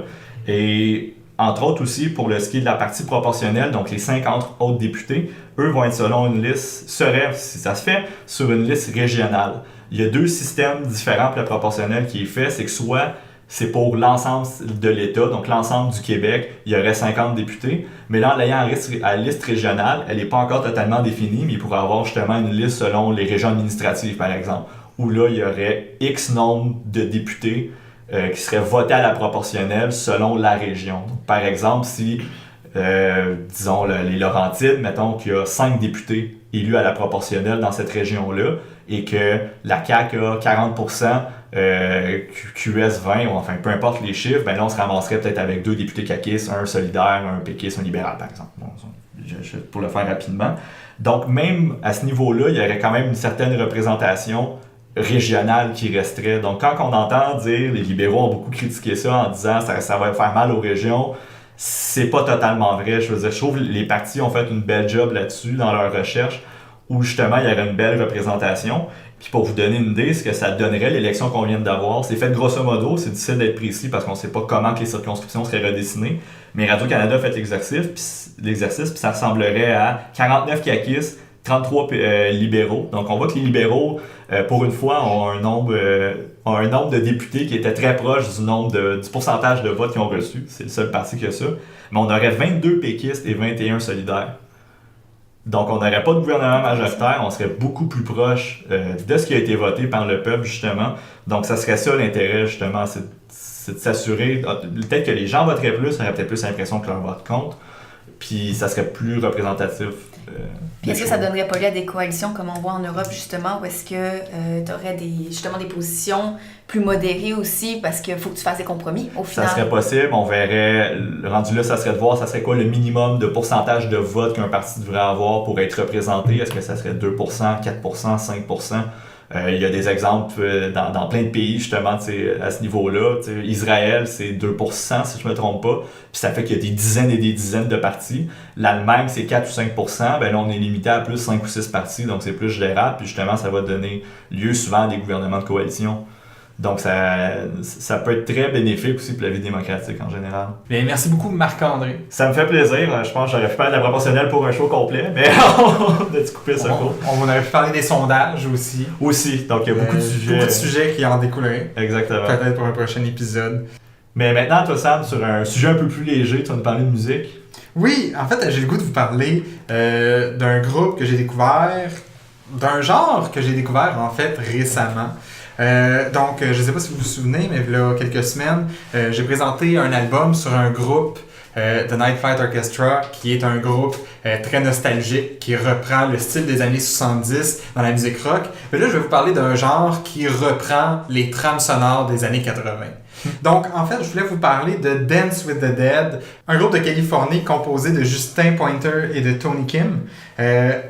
[SPEAKER 3] Et, entre autres aussi, pour ce qui est de la partie proportionnelle, donc les 50 autres députés, eux vont être selon une liste, si ça se fait, sur une liste régionale. Il y a 2 systèmes différents pour la proportionnelle qui est fait, c'est que soit c'est pour l'ensemble de l'État, donc l'ensemble du Québec, il y aurait 50 députés. Mais là, en l'ayant à liste régionale, elle n'est pas encore totalement définie, mais il pourrait avoir justement une liste selon les régions administratives, par exemple, où là, il y aurait X nombre de députés qui seraient votés à la proportionnelle selon la région. Donc, par exemple, si, disons, les Laurentides, mettons qu'il y a 5 députés élus à la proportionnelle dans cette région-là, et que la CAQ a 40%, QS 20, ou enfin peu importe les chiffres, ben là on se ramasserait peut-être avec 2 députés caquistes, un solidaire, un péquiste, un libéral par exemple. Bon, pour le faire rapidement. Donc même à ce niveau-là, il y aurait quand même une certaine représentation régionale qui resterait. Donc quand on entend dire, les libéraux ont beaucoup critiqué ça en disant ça va faire mal aux régions, c'est pas totalement vrai. Je veux dire, je trouve que les partis ont fait une belle job là-dessus dans leur recherche, où justement il y aurait une belle représentation. Puis pour vous donner une idée, ce que ça donnerait, l'élection qu'on vient d'avoir, c'est fait grosso modo, c'est difficile d'être précis parce qu'on ne sait pas comment que les circonscriptions seraient redessinées, mais Radio-Canada a fait l'exercice, puis ça ressemblerait à 49 caquistes, 33 libéraux. Donc on voit que les libéraux, pour une fois, ont un nombre de députés qui était très proche du pourcentage de votes qu'ils ont reçu. C'est le seul parti qui a ça. Mais on aurait 22 péquistes et 21 solidaires. Donc, on n'aurait pas de gouvernement majoritaire, on serait beaucoup plus proche de ce qui a été voté par le peuple, justement. Donc, ça serait ça l'intérêt, justement, c'est de s'assurer, peut-être que les gens voteraient plus, on aurait peut-être plus l'impression que leur vote compte, puis ça serait plus représentatif.
[SPEAKER 4] Puis est-ce que ça donnerait pas lieu à des coalitions comme on voit en Europe, justement, où est-ce que tu aurais justement des positions plus modérées aussi, parce qu'il faut que tu fasses des compromis, au final?
[SPEAKER 3] Ça serait possible, on verrait, rendu là, ça serait de voir, ça serait quoi le minimum de pourcentage de vote qu'un parti devrait avoir pour être représenté. Est-ce que ça serait 2%, 4%, 5%? Il y a des exemples dans plein de pays, justement, à ce niveau-là. Israël, c'est 2%, si je me trompe pas. Puis ça fait qu'il y a des dizaines et des dizaines de partis. L'Allemagne, c'est 4 ou 5%. Ben là, on est limité à plus 5 ou 6 partis, donc c'est plus gérable. Puis justement, ça va donner lieu souvent à des gouvernements de coalition. Donc, ça peut être très bénéfique aussi pour la vie démocratique en général.
[SPEAKER 1] Bien, merci beaucoup, Marc-André.
[SPEAKER 3] Ça me fait plaisir. Je pense que j'aurais pu faire de la proportionnelle pour un show complet, mais on a dû couper ça court.
[SPEAKER 1] On aurait pu parler des sondages aussi.
[SPEAKER 3] Aussi, donc il y a beaucoup de sujets.
[SPEAKER 1] Beaucoup de sujets qui en découleraient.
[SPEAKER 3] Exactement.
[SPEAKER 1] Peut-être pour un prochain épisode.
[SPEAKER 3] Mais maintenant, toi, Sam, sur un sujet un peu plus léger, tu vas nous parler de musique.
[SPEAKER 1] Oui, en fait, j'ai le goût de vous parler d'un groupe que j'ai découvert, d'un genre que j'ai découvert, en fait, récemment. Donc, je ne sais pas si vous vous souvenez, mais il y a quelques semaines, j'ai présenté un album sur un groupe The Night Flight Orchestra, qui est un groupe très nostalgique, qui reprend le style des années 70 dans la musique rock. Mais là, je vais vous parler d'un genre qui reprend les trames sonores des années 80. Donc, en fait, je voulais vous parler de Dance with the Dead, un groupe de Californie composé de Justin Pointer et de Tony Kim.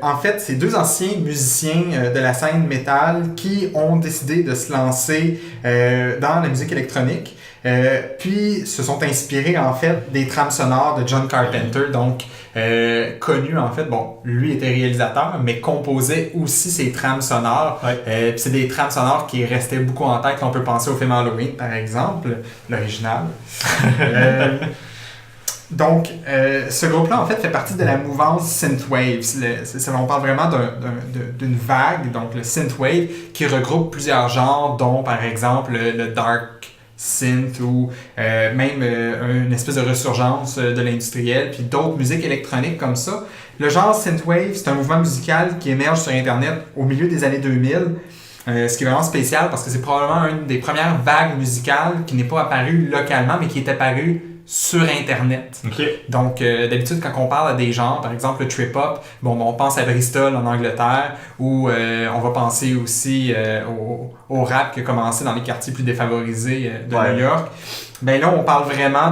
[SPEAKER 1] En fait, c'est deux anciens musiciens de la scène métal qui ont décidé de se lancer dans la musique électronique. Puis se sont inspirés en fait des trames sonores de John Carpenter, donc connu en fait, bon, lui était réalisateur, mais composait aussi ses trames sonores.
[SPEAKER 3] Ouais.
[SPEAKER 1] Puis c'est des trames sonores qui restaient beaucoup en tête. On peut penser au film Halloween, par exemple, l'original. Donc, ce groupe-là, en fait, fait partie de la mouvance Synthwave. On parle vraiment d'une vague, donc le Synthwave, qui regroupe plusieurs genres, dont, par exemple, le Dark synth ou même une espèce de ressurgence de l'industriel, puis d'autres musiques électroniques comme ça. Le genre Synthwave, c'est un mouvement musical qui émerge sur Internet au milieu des années 2000, ce qui est vraiment spécial parce que c'est probablement une des premières vagues musicales qui n'est pas apparue localement, mais qui est apparue sur Internet.
[SPEAKER 3] Okay.
[SPEAKER 1] Donc, d'habitude, quand on parle à des genres, par exemple le trip-hop, bon, on pense à Bristol en Angleterre, ou on va penser aussi au rap qui a commencé dans les quartiers plus défavorisés de New York. Ben là, on parle vraiment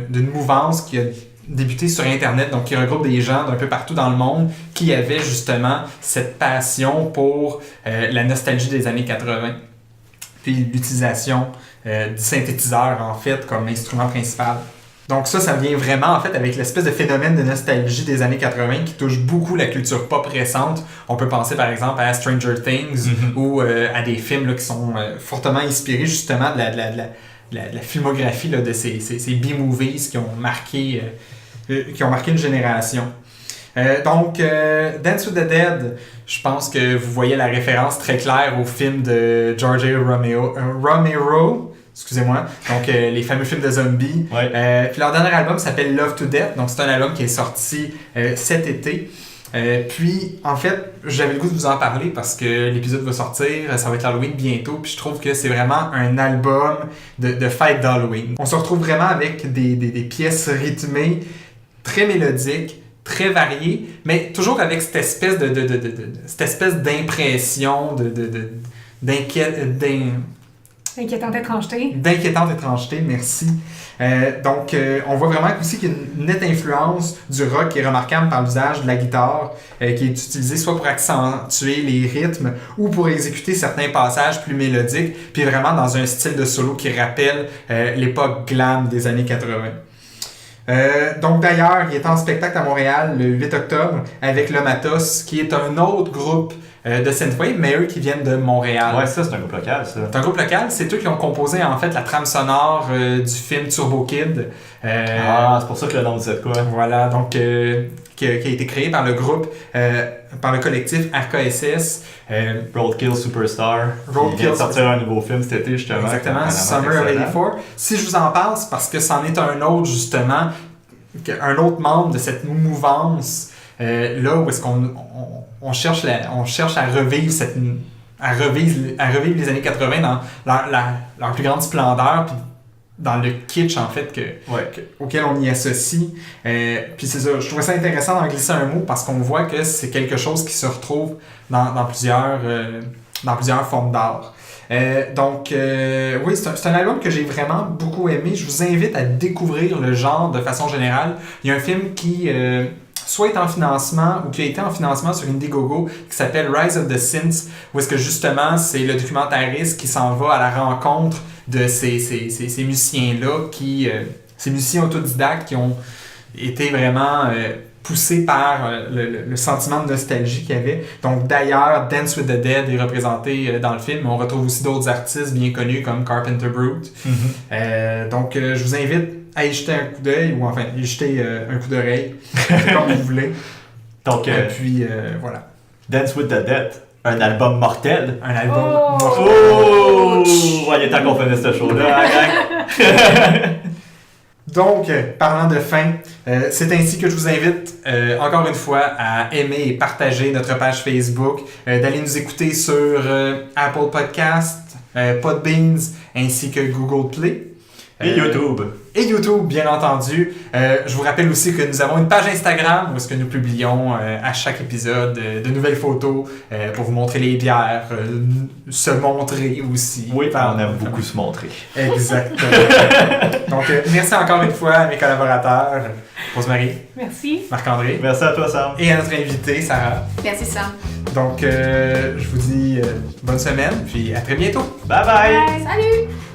[SPEAKER 1] d'une mouvance qui a débuté sur Internet, donc qui regroupe des gens d'un peu partout dans le monde qui avaient justement cette passion pour la nostalgie des années 80, puis l'utilisation du synthétiseur, en fait, comme instrument principal. Donc ça vient vraiment en fait avec l'espèce de phénomène de nostalgie des années 80 qui touche beaucoup la culture pop récente. On peut penser par exemple à Stranger Things ou à des films là, qui sont fortement inspirés justement de la filmographie là, de ces B-movies qui ont marqué une génération. Donc, Dance with the Dead, je pense que vous voyez la référence très claire au film de George Romero. Excusez-moi. Donc, les fameux films de zombies.
[SPEAKER 3] Ouais.
[SPEAKER 1] Puis leur dernier album s'appelle Love to Death. Donc, c'est un album qui est sorti cet été. Puis, en fait, j'avais le goût de vous en parler parce que l'épisode va sortir. Ça va être Halloween bientôt. Puis, je trouve que c'est vraiment un album de fête d'Halloween. On se retrouve vraiment avec des pièces rythmées, très mélodiques, très variées, mais toujours avec cette espèce d'impression
[SPEAKER 2] Inquiétante étrangeté.
[SPEAKER 1] D'inquiétante étrangeté, merci. Donc, on voit vraiment aussi qu'il y a une nette influence du rock qui est remarquable par l'usage de la guitare, qui est utilisée soit pour accentuer les rythmes ou pour exécuter certains passages plus mélodiques, puis vraiment dans un style de solo qui rappelle l'époque glam des années 80. Donc d'ailleurs, il est en spectacle à Montréal le 8 octobre avec Le Matos, qui est un autre groupe de Synthwave, mais eux qui viennent de Montréal.
[SPEAKER 3] Ouais, ça, c'est un groupe local, ça.
[SPEAKER 1] C'est un groupe local, c'est eux qui ont composé en fait la trame sonore du film Turbo Kid.
[SPEAKER 3] C'est pour ça que le nom disait quoi.
[SPEAKER 1] Voilà, donc qui a été créé par le groupe, par le collectif RKSS.
[SPEAKER 3] Roadkill Superstar.
[SPEAKER 1] Roadkill
[SPEAKER 3] qui vient de sortir un nouveau film cet été, justement.
[SPEAKER 1] Exactement, Summer of 84. Si je vous en parle, c'est parce que c'en est un autre, justement, un autre membre de cette mouvance là où est-ce on cherche à revivre à revivre les années 80 dans leur plus grande splendeur, puis dans le kitsch en fait auquel on y associe. Puis c'est ça, je trouvais ça intéressant d'en glisser un mot parce qu'on voit que c'est quelque chose qui se retrouve dans plusieurs formes d'art. Oui, c'est un album que j'ai vraiment beaucoup aimé. Je vous invite à découvrir le genre de façon générale. Il y a un film qui soit est en financement ou qui a été en financement sur Indiegogo qui s'appelle Rise of the Synths, où est-ce que justement c'est le documentariste qui s'en va à la rencontre de ces musiciens-là, ces musiciens autodidactes qui ont été vraiment poussés par le sentiment de nostalgie qu'il y avait. Donc d'ailleurs, Dance with the Dead est représenté dans le film, mais on retrouve aussi d'autres artistes bien connus comme Carpenter Brut. Je vous invite à y jeter un coup d'œil, ou enfin, y jeter un coup d'oreille, comme vous voulez.
[SPEAKER 3] Donc,
[SPEAKER 1] puis voilà.
[SPEAKER 3] Dance with the Dead, un album mortel.
[SPEAKER 1] Un album
[SPEAKER 3] mortel. Ouais, il est temps qu'on finisse ce show-là.
[SPEAKER 1] Donc, parlant de fin, c'est ainsi que je vous invite encore une fois à aimer et partager notre page Facebook, d'aller nous écouter sur Apple Podcasts, Podbeans, ainsi que Google Play.
[SPEAKER 3] Et YouTube.
[SPEAKER 1] Et YouTube, bien entendu. Je vous rappelle aussi que nous avons une page Instagram où est-ce que nous publions à chaque épisode de nouvelles photos pour vous montrer les bières, se montrer aussi.
[SPEAKER 3] Oui, on aime beaucoup se montrer.
[SPEAKER 1] Exactement. Donc, merci encore une fois à mes collaborateurs, Rosemary.
[SPEAKER 2] Merci.
[SPEAKER 1] Marc-André.
[SPEAKER 3] Merci à toi, Sam.
[SPEAKER 1] Et à notre invité, Sarah.
[SPEAKER 4] Merci, Sam.
[SPEAKER 1] Donc, je vous dis bonne semaine, puis à très bientôt.
[SPEAKER 3] Bye bye.
[SPEAKER 2] Bye.
[SPEAKER 4] Salut!